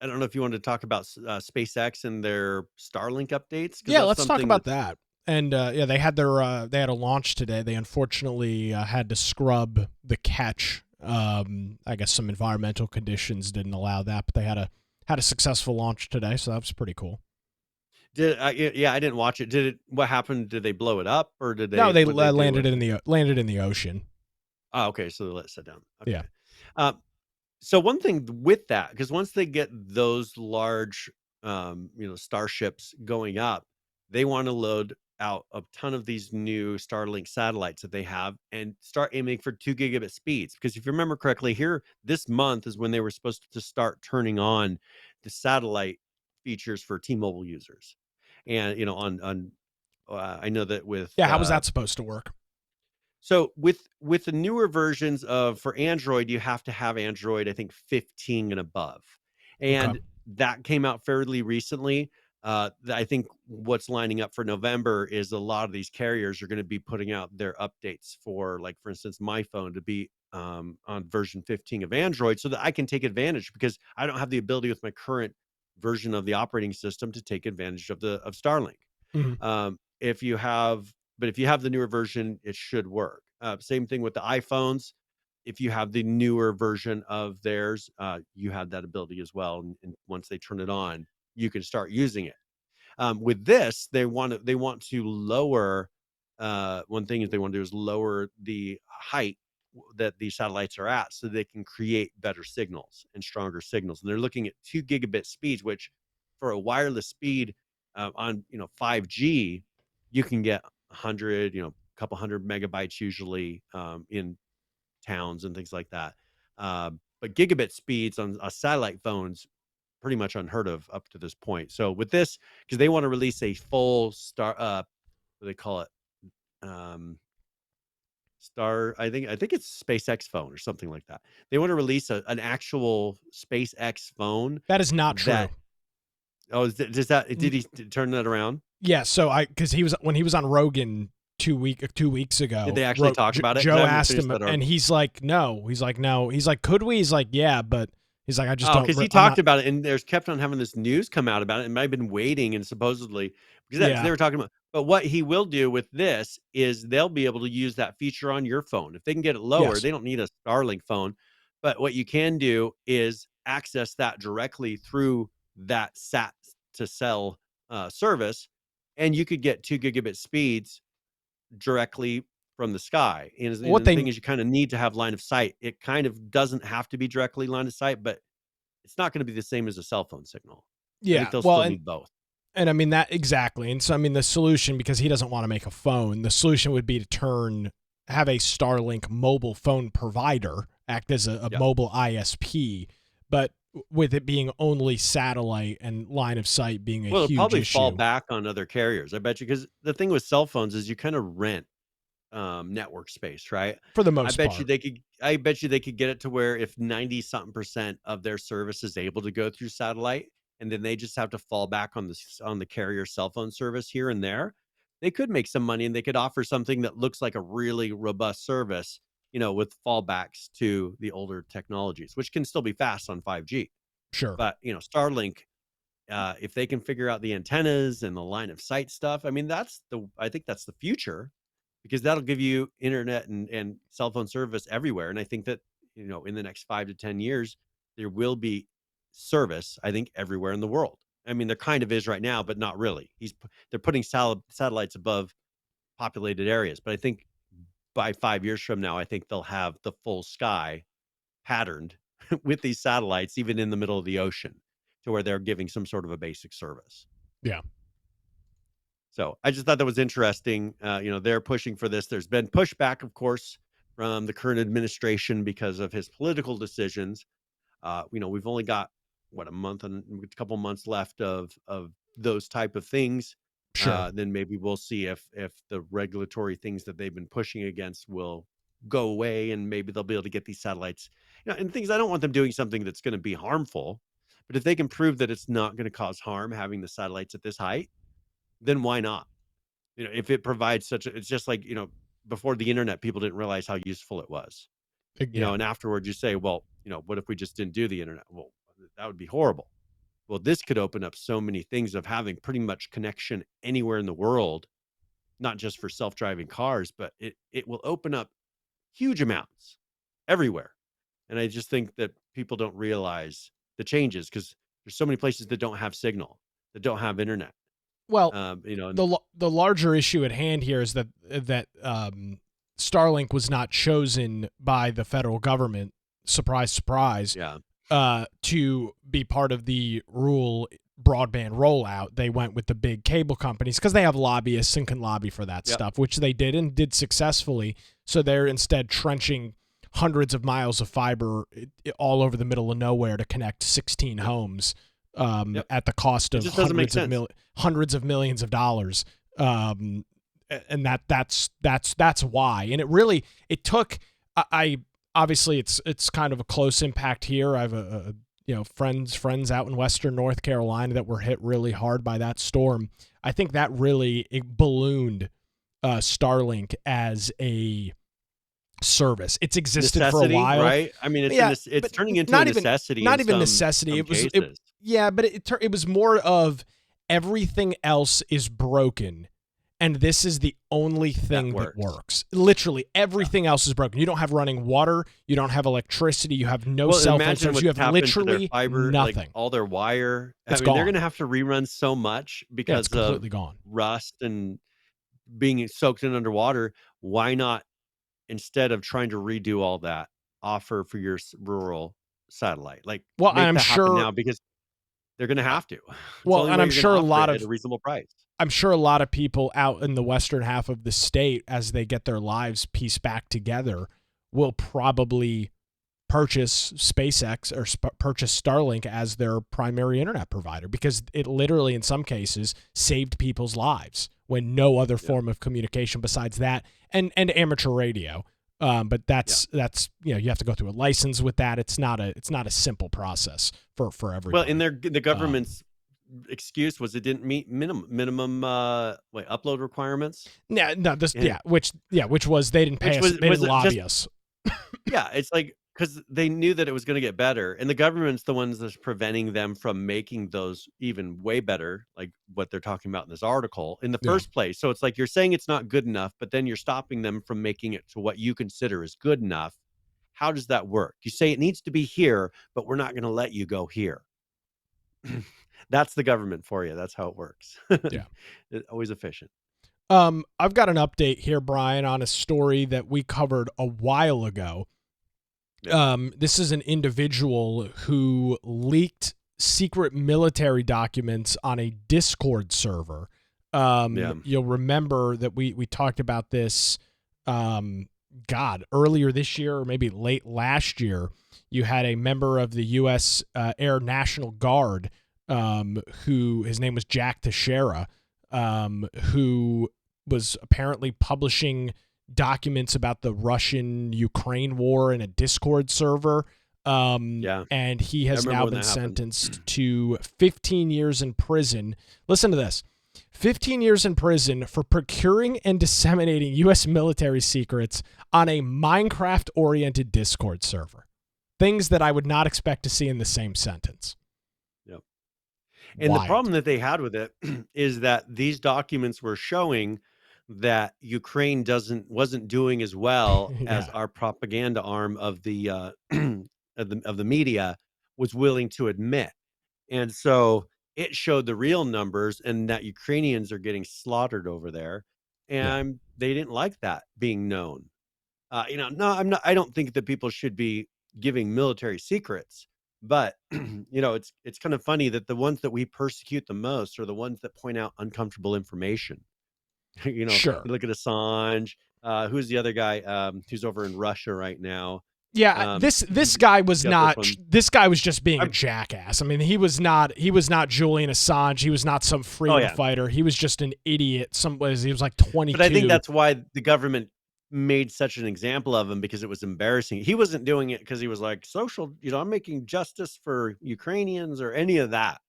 I don't know if you wanted to talk about SpaceX and their Starlink updates. Yeah, let's talk about that. And they had a launch today. They unfortunately had to scrub the catch. I guess some environmental conditions didn't allow that, but they had a successful launch today, so that was pretty cool. I didn't watch it. What happened? Did they blow it up, or did they? No, they landed in the ocean. Oh, okay. So they let it sit down. Okay. Yeah. So one thing with that, because once they get those large starships going up, they want to load out a ton of these new Starlink satellites that they have and start aiming for 2 gigabit speeds. Because if you remember correctly, here this month is when they were supposed to start turning on the satellite features for T-Mobile users. And on I know that with Yeah, how was that supposed to work? so with the newer versions of for Android, you have to have Android, I think 15 and above. Okay. And that came out fairly recently. I think what's lining up for November is a lot of these carriers are going to be putting out their updates for, like, for instance, my phone to be on version 15 of Android so that I can take advantage, because I don't have the ability with my current version of the operating system to take advantage of Starlink. Mm-hmm. If you have, but if you have the newer version, it should work. Same thing with the iPhones. If you have the newer version of theirs, you have that ability as well. And once they turn it on, you can start using it. With this, they want to lower. One thing is they want to do is lower the height that these satellites are at, so they can create better signals and stronger signals. And they're looking at 2 gigabit speeds, which for a wireless speed on 5G, you can get 100, a couple hundred megabytes usually in towns and things like that. But gigabit speeds on satellite phones pretty much unheard of up to this point. So with this, because they want to release a full what do they call it? Um, I think it's SpaceX phone or something like that. They want to release an actual SpaceX phone That is not true. that. Oh, did he turn that around? Yeah, so because when he was on Rogan 2 weeks Did ago, they actually talk about it? 'Cause I Joe haven't asked finished him, that and article. he's like, no, he's like, could we? He's like, yeah, but he's like, I just Oh, don't. because he I'm talked not. about it, and there's kept on having this news come out about it, and might have been waiting, and supposedly because they Yeah. were talking about. But what he will do with this is they'll be able to use that feature on your phone. If they can get it lower, Yes. they don't need a Starlink phone. But what you can do is access that directly through that sat to cell service, and you could get 2 gigabit speeds directly from the sky. What And the they thing is, you kind of need to have line of sight. It kind of doesn't have to be directly line of sight, but it's not gonna be the same as a cell phone signal. I think Yeah. they'll Well, still and need both. and I mean that exactly. And so I mean the solution, because he doesn't want to make a phone, the solution would be to have a Starlink mobile phone provider act as a Yeah. mobile ISP, but with it being only satellite and line of sight being a Well, it'll huge probably fall issue back on other carriers, I bet you, because the thing with cell phones is you kinda rent network space, right? for the most part. I bet you they could get it to where if 90 something percent of their service is able to go through satellite, and then they just have to fall back on the carrier cell phone service here and there, they could make some money, and they could offer something that looks like a really robust service, with fallbacks to the older technologies, which can still be fast on 5G. Sure. But, Starlink, if they can figure out the antennas and the line of sight stuff, I mean, I think that's the future, because that'll give you internet and cell phone service everywhere. And I think that, in the next 5 to 10 years, there will be service, I think, everywhere in the world. I mean, there kind of is right now, but not really. They're putting satellites above populated areas, but I think by 5 years from now, I think they'll have the full sky patterned with these satellites, even in the middle of the ocean, to where they're giving some sort of a basic service. Yeah. So I just thought that was interesting. They're pushing for this. There's been pushback, of course, from the current administration because of his political decisions. We've only got a month and a couple months left of those type of things. Sure. Then maybe we'll see if the regulatory things that they've been pushing against will go away, and maybe they'll be able to get these satellites. And things, I don't want them doing something that's going to be harmful, but if they can prove that it's not going to cause harm having the satellites at this height, then why not? If it provides it's just like, before the internet, people didn't realize how useful it was. Yeah. And afterwards you say, well, what if we just didn't do the internet? Well, that would be horrible. Well, this could open up so many things of having pretty much connection anywhere in the world, not just for self-driving cars, but it will open up huge amounts everywhere. And I just think that people don't realize the changes, because there's so many places that don't have signal, that don't have internet. Well, And the larger issue at hand here is that Starlink was not chosen by the federal government. Surprise, surprise. yeah, To be part of the rule broadband rollout, they went with the big cable companies because they have lobbyists and can lobby for that stuff, which they did and did successfully. So they're instead trenching hundreds of miles of fiber all over the middle of nowhere to connect 16 homes at the cost of hundreds of millions of dollars. And that's why. And it took, obviously it's kind of a close impact here. I have friends out in Western North Carolina that were hit really hard by that storm. I think that really ballooned Starlink as a service. It's existed necessity, for a while, right? I mean, it's turning into a necessity. Not even necessity. It was, but it was more of everything else is broken, and this is the only thing that works. Literally everything else is broken. You don't have running water. You don't have electricity. You have no cell phone service. You have literally fiber, nothing. Like all their wire. It's gone. They're going to have to rerun so much because it's completely gone. Rust and being soaked in underwater. Why not, instead of trying to redo all that, offer for your rural satellite? I'm sure now, because they're going to have to. And I'm sure at a reasonable price. I'm sure a lot of people out in the western half of the state, as they get their lives pieced back together, will probably purchase SpaceX or purchase Starlink as their primary internet provider, because it literally, in some cases, saved people's lives when no other form of communication besides that and amateur radio. But that's you have to go through a license with that. It's not a simple process for everyone. Well, in the government's excuse was it didn't meet minimum upload requirements. Which was they didn't pay us. They didn't lobby us. Yeah, it's like, because they knew that it was going to get better, and the government's the ones that's preventing them from making those even way better, like what they're talking about in this article in the first place. So it's like you're saying it's not good enough, but then you're stopping them from making it to what you consider is good enough. How does that work? You say it needs to be here, but we're not going to let you go here. That's the government for you. That's how it works. Yeah. It's always efficient. I've got an update here, Brian, on a story that we covered a while ago. This is an individual who leaked secret military documents on a Discord server. You'll remember that we talked about this, earlier this year or maybe late last year. You had a member of the U.S. Air National Guard, who his name was Jack Teixeira, who was apparently publishing documents about the Russian-Ukraine war in a Discord server. And he has now been sentenced to 15 years in prison. Listen to this. 15 years in prison for procuring and disseminating U.S. military secrets on a Minecraft-oriented Discord server. Things that I would not expect to see in the same sentence. Yep. And the problem that they had with it is that these documents were showing that Ukraine wasn't doing as well as our propaganda arm of the of the media was willing to admit. And so it showed the real numbers and that Ukrainians are getting slaughtered over there, and they didn't like that being known. I don't think that people should be giving military secrets, but it's kind of funny that the ones that we persecute the most are the ones that point out uncomfortable information. Sure. Look at Assange. Who's the other guy who's over in Russia right now? Yeah, this guy was not. This guy was just being a jackass. I mean, he was not Julian Assange. He was not some freedom fighter. He was just an idiot. He was like 22. But I think that's why the government made such an example of him, because it was embarrassing. He wasn't doing it because he was like social. I'm making justice for Ukrainians or any of that.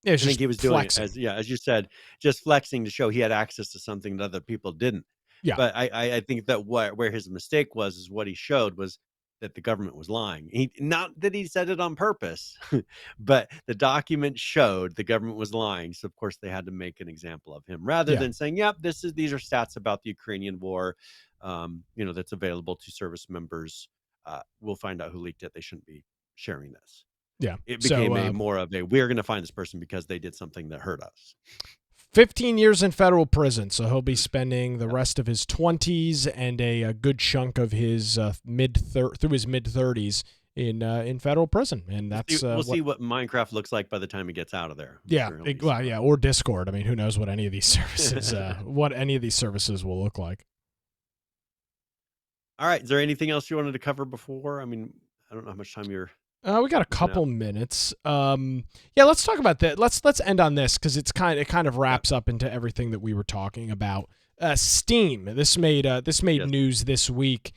Yeah, I think he was doing it as you said, just flexing to show he had access to something that other people didn't. Yeah. But I think that where his mistake is what he showed was that the government was lying. Not that he said it on purpose, but the document showed the government was lying. So of course they had to make an example of him rather than saying, "Yep, these are stats about the Ukrainian war, that's available to service members. We'll find out who leaked it. They shouldn't be sharing this." Yeah. It became more of we're going to find this person because they did something that hurt us. 15 years in federal prison, so he'll be spending the rest of his 20s and a good chunk of his mid-30s in federal prison, and that's we'll see what Minecraft looks like by the time it gets out of there. Or Discord. I mean, who knows what any of these services will look like. All right, is there anything else you wanted to cover before? I mean, I don't know how much time you're. We got a couple minutes. Let's talk about that. Let's end on this because it kind of wraps up into everything that we were talking about. Steam. This made news this week.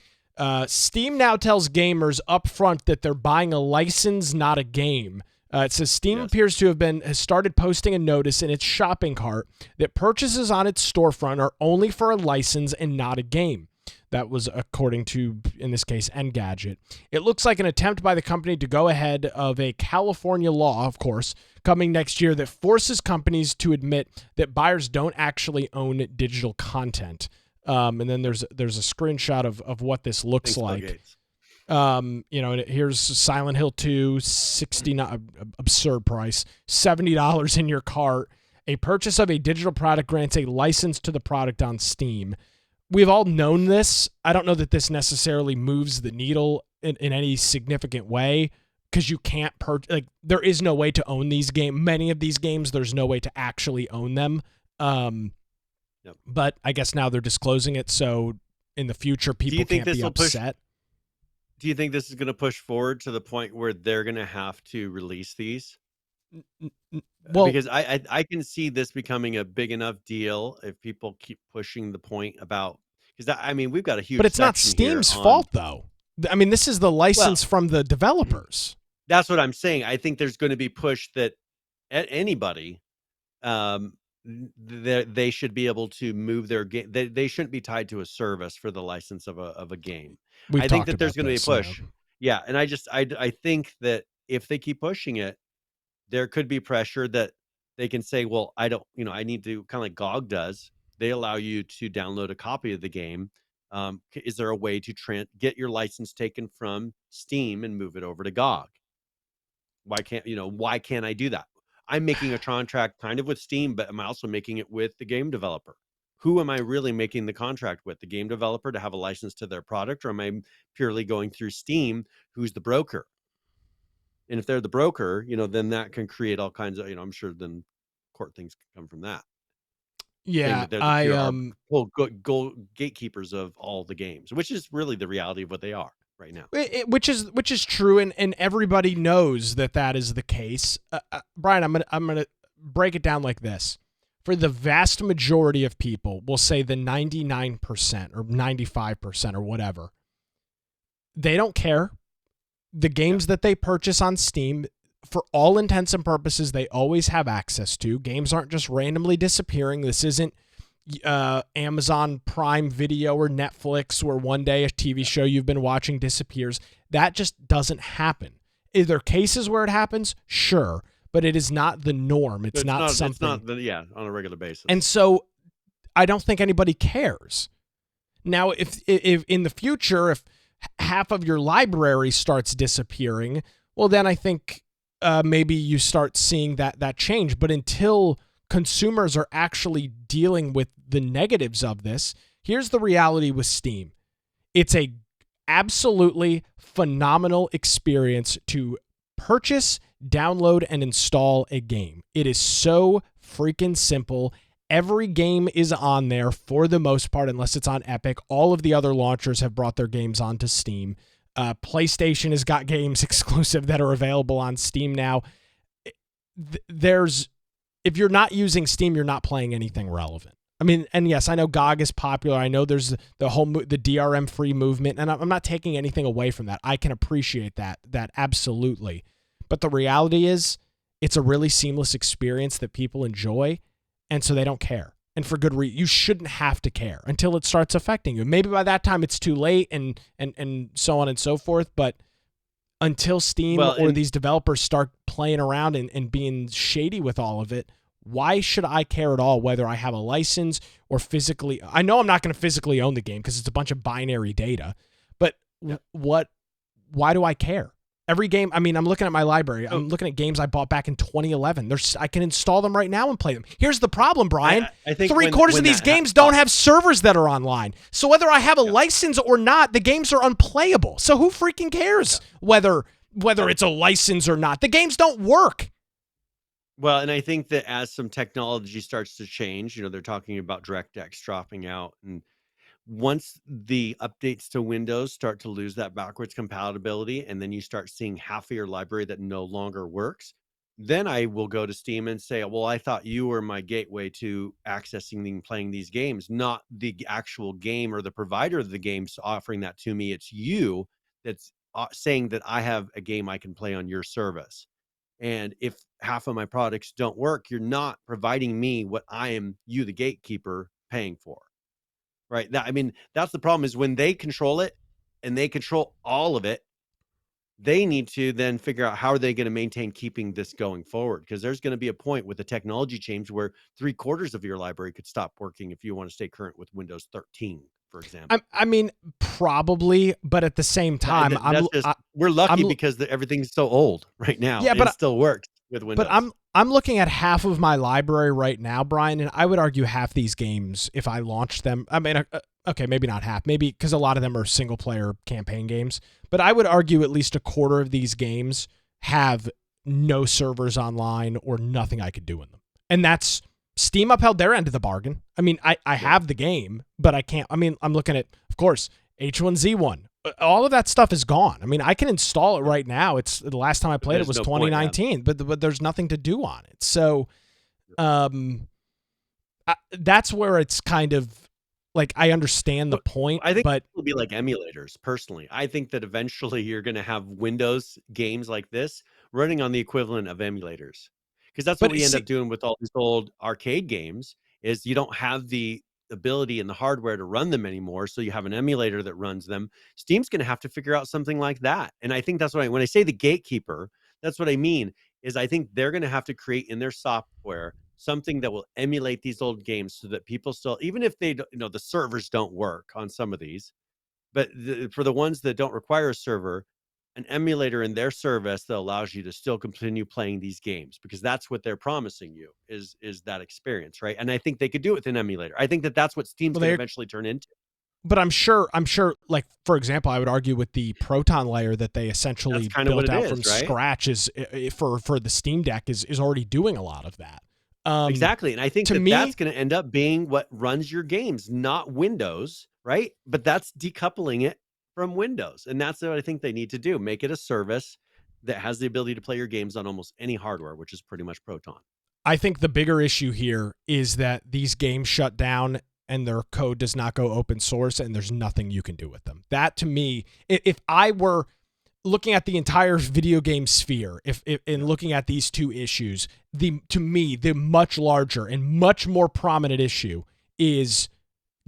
Steam now tells gamers up front that they're buying a license, not a game. It says Steam appears to has started posting a notice in its shopping cart that purchases on its storefront are only for a license and not a game. That was according to, in this case, Engadget. It looks like an attempt by the company to go ahead of a California law, of course, coming next year that forces companies to admit that buyers don't actually own digital content. And then there's a screenshot of what this looks like. Here's Silent Hill 2, $69, absurd price, $70 in your cart. A purchase of a digital product grants a license to the product on Steam. We've all known this. I don't know that this necessarily moves the needle in any significant way because you can't there is no way to own these games. Many of these games, there's no way to actually own them. But I guess now they're disclosing it, so in the future people can't be upset. Do you think this is going to push forward to the point where they're going to have to release these? Well, because I can see this becoming a big enough deal if people keep pushing the point about, because I mean, we've got a huge, but it's not Steam's fault though. I mean, this is the license from the developers. That's what I'm saying. I think there's going to be push that anybody, they should be able to move their game. They shouldn't be tied to a service for the license of a game. I think that there's going to be a push. Yeah. And I think that if they keep pushing it, there could be pressure that they can say, well, I need to, kind of like GOG does. They allow you to download a copy of the game. Is there a way to get your license taken from Steam and move it over to GOG? Why can't I do that? I'm making a contract kind of with Steam, but I'm also making it with the game developer. Who am I really making the contract with? The game developer to have a license to their product, or am I purely going through Steam, who's the broker? And if they're the broker, then that can create all kinds of, I'm sure then court things can come from that. Yeah, goal gatekeepers of all the games, which is really the reality of what they are right now. Which is true, and everybody knows that is the case. Brian, I'm gonna break it down like this. For the vast majority of people, we'll say the 99% or 95% or whatever, they don't care. The games that they purchase on Steam, for all intents and purposes, they always have access to. Games aren't just randomly disappearing. This isn't Amazon Prime Video or Netflix where one day a TV show you've been watching disappears. That just doesn't happen. Are there cases where it happens? Sure. But it is not the norm. It's not something. It's not on a regular basis. And so I don't think anybody cares. Now, if in the future, if half of your library starts disappearing, well, then I think maybe you start seeing that change. But until consumers are actually dealing with the negatives of this, here's the reality with Steam. It's a absolutely phenomenal experience to purchase, download, and install a game. It is so freaking simple. Every game is on there for the most part, unless it's on Epic. All of the other launchers have brought their games onto Steam. PlayStation has got games exclusive that are available on Steam now. If you're not using Steam, you're not playing anything relevant. I mean, and yes, I know GOG is popular. I know there's the DRM free movement, and I'm not taking anything away from that. I can appreciate that absolutely. But the reality is, it's a really seamless experience that people enjoy, and so they don't care. And for good reason. You shouldn't have to care until it starts affecting you. Maybe by that time it's too late and so on and so forth, but until Steam or these developers start playing around and being shady with all of it, why should I care at all whether I have a license or physically? I know I'm not going to physically own the game because it's a bunch of binary data, but why do I care? Every game, I mean, I'm looking at my library. I'm looking at games I bought back in 2011. I can install them right now and play them. Here's the problem, Brian. I think 3/4 of these games don't have servers that are online. So whether I have a license or not, the games are unplayable. So who freaking cares whether it's a license or not? The games don't work. Well, and I think that as some technology starts to change, they're talking about DirectX dropping out, and once the updates to Windows start to lose that backwards compatibility, and then you start seeing half of your library that no longer works, then I will go to Steam and say, well, I thought you were my gateway to accessing and playing these games, not the actual game or the provider of the games offering that to me. It's you that's saying that I have a game I can play on your service. And if half of my products don't work, you're not providing me what I am, you, the gatekeeper, paying for. Right. That's the problem, is when they control it and they control all of it, they need to then figure out how are they going to maintain keeping this going forward, because there's going to be a point with the technology change where 3/4 of your library could stop working if you want to stay current with Windows 13, for example. I mean, probably, but at the same time, we're lucky because everything's so old right now. Yeah, but it still works with Windows. But I'm looking at half of my library right now, Brian, and I would argue half these games, if I launched them, I mean, okay, maybe not half, maybe because a lot of them are single player campaign games, but I would argue at least 1/4 of these games have no servers online or nothing I could do in them. And that's Steam upheld their end of the bargain. I mean, I have the game, but I can't. I mean, I'm looking at, of course, H1Z1. All of that stuff is gone. I mean, I can install it right now. It's the last time I played it was 2019, but there's nothing to do on it. So, that's where it's kind of like, I understand the point. I think but it'll be like emulators. Personally, I think that eventually you're going to have Windows games like this running on the equivalent of emulators, because that's what we end up doing with all these old arcade games. Is you don't have the ability and the hardware to run them anymore, so you have an emulator that runs them. Steam's going to have to figure out something like that, and I think that's what when I say the gatekeeper, that's what I mean. Is I think they're going to have to create in their software something that will emulate these old games, so that people still, even if they the servers don't work on some of these, but for the ones that don't require a server, an emulator in their service that allows you to still continue playing these games, because that's what they're promising you is that experience, right? And I think they could do it with an emulator. I think that that's what Steam's going to eventually turn into. But I'm sure, like, for example, I would argue with the Proton layer that they essentially built out from scratch is for the Steam Deck is already doing a lot of that. Exactly. And I think that's going to end up being what runs your games, not Windows, right? But that's decoupling it from Windows. And that's what I think they need to do. Make it a service that has the ability to play your games on almost any hardware, which is pretty much Proton. I think the bigger issue here is that these games shut down and their code does not go open source, and there's nothing you can do with them. That, to me, if I were looking at the entire video game sphere, if in looking at these two issues, to me, the much larger and much more prominent issue is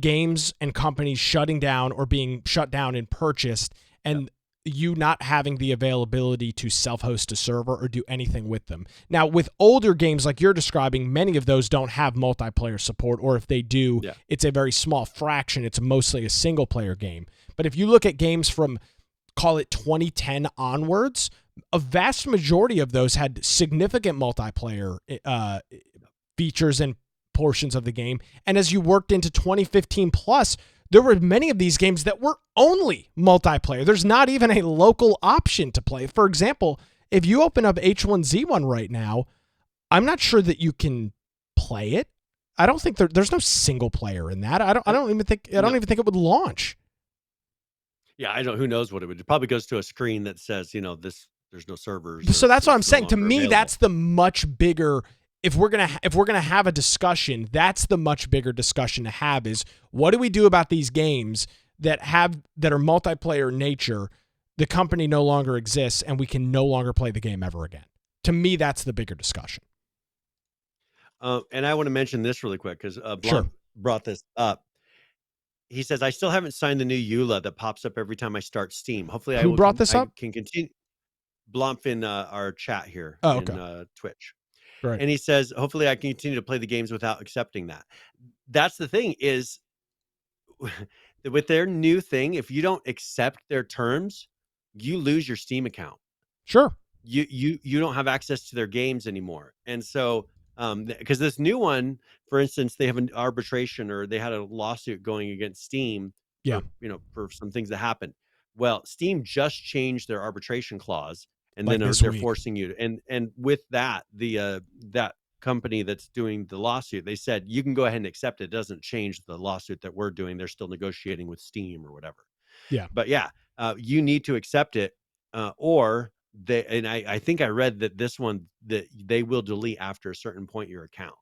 games and companies shutting down or being shut down and purchased, and you not having the availability to self-host a server or do anything with them. Now, with older games like you're describing, many of those don't have multiplayer support, or if they do, it's a very small fraction. It's mostly a single-player game. But if you look at games from, call it 2010 onwards, a vast majority of those had significant multiplayer features and portions of the game. And as you worked into 2015 plus, there were many of these games that were only multiplayer. There's not even a local option to play. For example, if you open up H1Z1 right now, I'm not sure that you can play it. I don't think there's no single player in that. I don't even think it would launch. Yeah, who knows what it would do. It probably goes to a screen that says, there's no servers. So that's what I'm saying. To me, that's the much bigger, if we're gonna have a discussion, that's the much bigger discussion to have, is what do we do about these games that are multiplayer in nature? The company no longer exists, and we can no longer play the game ever again. To me, that's the bigger discussion. And I want to mention this really quick, because Blanc brought this up. He says, I still haven't signed the new EULA that pops up every time I start Steam. Hopefully Who brought this up? Can continue. Blump in our chat here in Twitch. Right. And he says, hopefully I can continue to play the games without accepting that. That's the thing, is with their new thing, if you don't accept their terms, you lose your Steam account. Sure. You don't have access to their games anymore. And so because this new one, for instance, they have an arbitration, or they had a lawsuit going against Steam Yeah. for, for some things that happened. Well, Steam just changed their arbitration clause, and then Like this they're week. forcing you to, and with that, the that company that's doing the lawsuit, they said you can go ahead and accept it. It doesn't change the lawsuit that we're doing. They're still negotiating with Steam or whatever. Yeah. But yeah, you need to accept it, or they, and I think I read that this one, that they will delete after a certain point your account,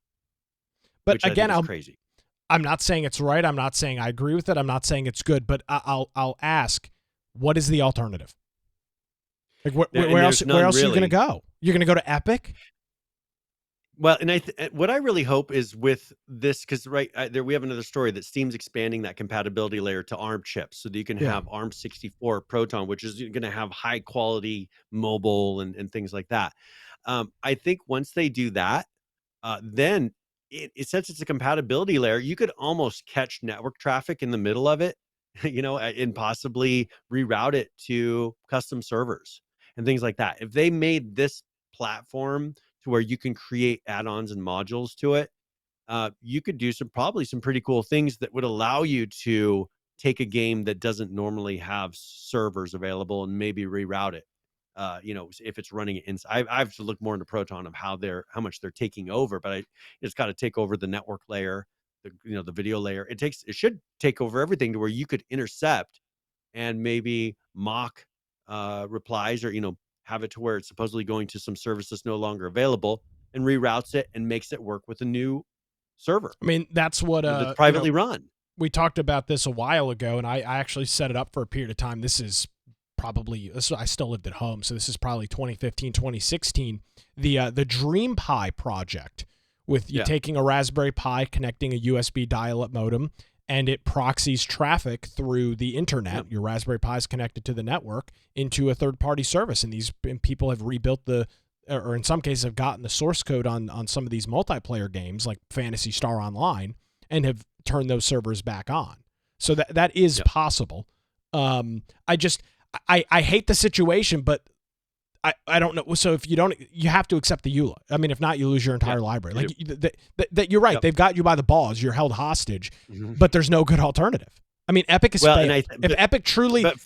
But which I think again, is crazy. I'm not saying it's right. I'm not saying I agree with it. I'm not saying it's good. But I'll ask, what is the alternative? Like where else? Where else are you going to go? You're going to go to Epic? Well, and what I really hope is with this, because there we have another story that Steam's expanding that compatibility layer to ARM chips, so that you can have ARM 64 Proton, which is going to have high quality mobile and things like that. I think once they do that, then since it's a compatibility layer, you could almost catch network traffic in the middle of it, and possibly reroute it to custom servers and things like that. If they made this platform to where you can create add-ons and modules to it, you could do probably some pretty cool things that would allow you to take a game that doesn't normally have servers available and maybe reroute it. If it's running it inside, I have to look more into Proton of how much they're taking over, but it's got to take over the network layer, the video layer. It should take over everything to where you could intercept and maybe mock replies, or have it to where it's supposedly going to some service that's no longer available, and reroutes it and makes it work with a new server. I mean, that's what that's privately run. We talked about this a while ago, and I actually set it up for a period of time. I still lived at home, so this is probably 2015, 2016. The Dream Pi project, with you taking a Raspberry Pi, connecting a USB dial-up modem, and it proxies traffic through the internet. Your Raspberry Pi is connected to the network into a third-party service, and these people have rebuilt or in some cases have gotten the source code on some of these multiplayer games like Phantasy Star Online, and have turned those servers back on. So that is possible. I hate the situation, but I don't know. So if you don't, you have to accept the EULA. I mean, if not, you lose your entire library. Like that, you're right. They've got you by the balls. You're held hostage, but there's no good alternative. I mean, Epic is failed.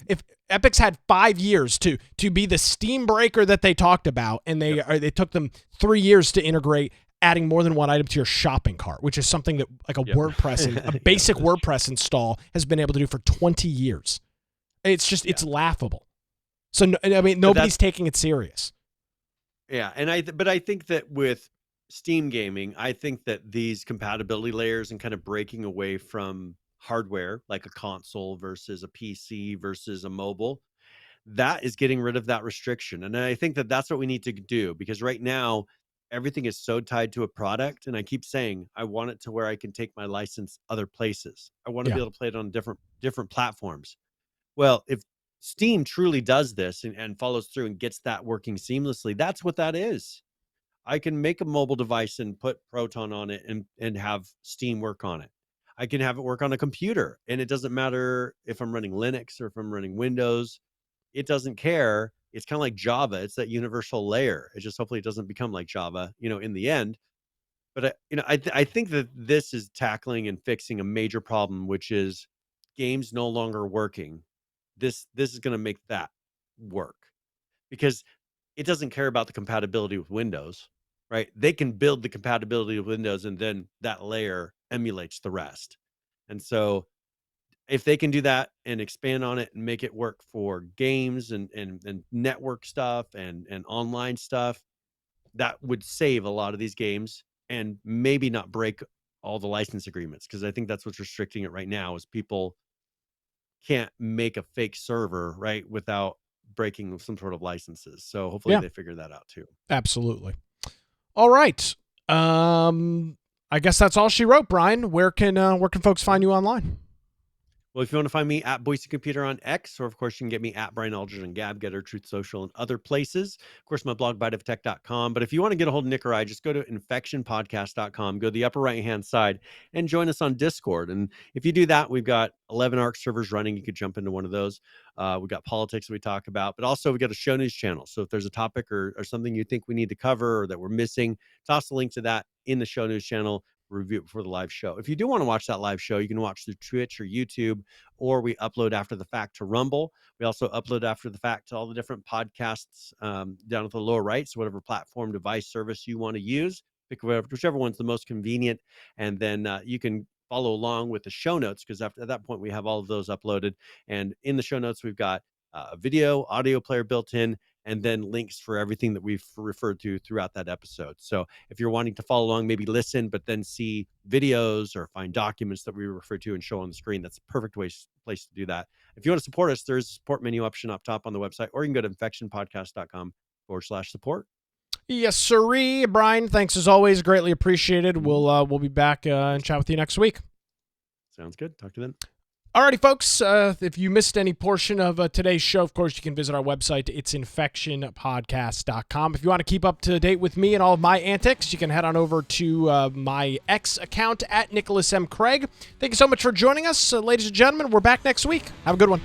If Epic's had 5 years to be the steam breaker that they talked about, and they took them 3 years to integrate adding more than one item to your shopping cart, which is something that like a WordPress, a basic WordPress install has been able to do for 20 years. It's just, it's laughable. So, I mean, nobody's taking it serious. Yeah. But I think that with Steam gaming, I think that these compatibility layers and kind of breaking away from hardware, like a console versus a PC versus a mobile, that is getting rid of that restriction. And I think that that's what we need to do, because right now everything is so tied to a product. And I keep saying, I want it to where I can take my license other places. I want to be able to play it on different platforms. Well, if Steam truly does this and follows through and gets that working seamlessly, that's what that is. I can make a mobile device and put Proton on it and have Steam work on it. I can have it work on a computer, and it doesn't matter if I'm running Linux or if I'm running Windows. It doesn't care. It's kind of like Java. It's that universal layer. It just, hopefully it doesn't become like Java, in the end. But I think that this is tackling and fixing a major problem, which is games no longer working. This is going to make that work, because it doesn't care about the compatibility with Windows, right? They can build the compatibility with Windows, and then that layer emulates the rest. And so if they can do that and expand on it and make it work for games and network stuff and online stuff, that would save a lot of these games, and maybe not break all the license agreements, because I think that's what's restricting it right now, is people can't make a fake server, right, without breaking some sort of licenses. So hopefully they figure that out too. Absolutely. All right. I guess that's all she wrote, Brian. Where can folks find you online? Well, if you want to find me at Boise Computer on X, or of course, you can get me at Brian Aldridge on Gab, Getter, Truth Social, and other places. Of course, my blog, biteoftech.com. But if you want to get a hold of Nick or I, just go to infectionpodcast.com, go to the upper right-hand side, and join us on Discord. And if you do that, we've got 11 ARC servers running. You could jump into one of those. We've got politics that we talk about, but also we got a show news channel. So if there's a topic or something you think we need to cover or that we're missing, toss a link to that in the show news channel. Review it before the live show. If you do want to watch that live show, you can watch through Twitch or YouTube, or we upload after the fact to Rumble. We also upload after the fact to all the different podcasts down at the lower right. So whatever platform, device, service you want to use, pick whichever one's the most convenient, and then you can follow along with the show notes, because at that point we have all of those uploaded. And in the show notes, we've got a video, audio player built in, and then links for everything that we've referred to throughout that episode. So if you're wanting to follow along, maybe listen, but then see videos or find documents that we refer to and show on the screen, that's a perfect place to do that. If you want to support us, there's a support menu option up top on the website, or you can go to infectionpodcast.com/support. Yes, sirree. Brian, thanks as always. Greatly appreciated. We'll be back and chat with you next week. Sounds good. Talk to you then. Alrighty, folks, if you missed any portion of today's show, of course, you can visit our website. It's infectionpodcast.com. If you want to keep up to date with me and all of my antics, you can head on over to my X account at Nicholas M. Craig. Thank you so much for joining us. Ladies and gentlemen, we're back next week. Have a good one.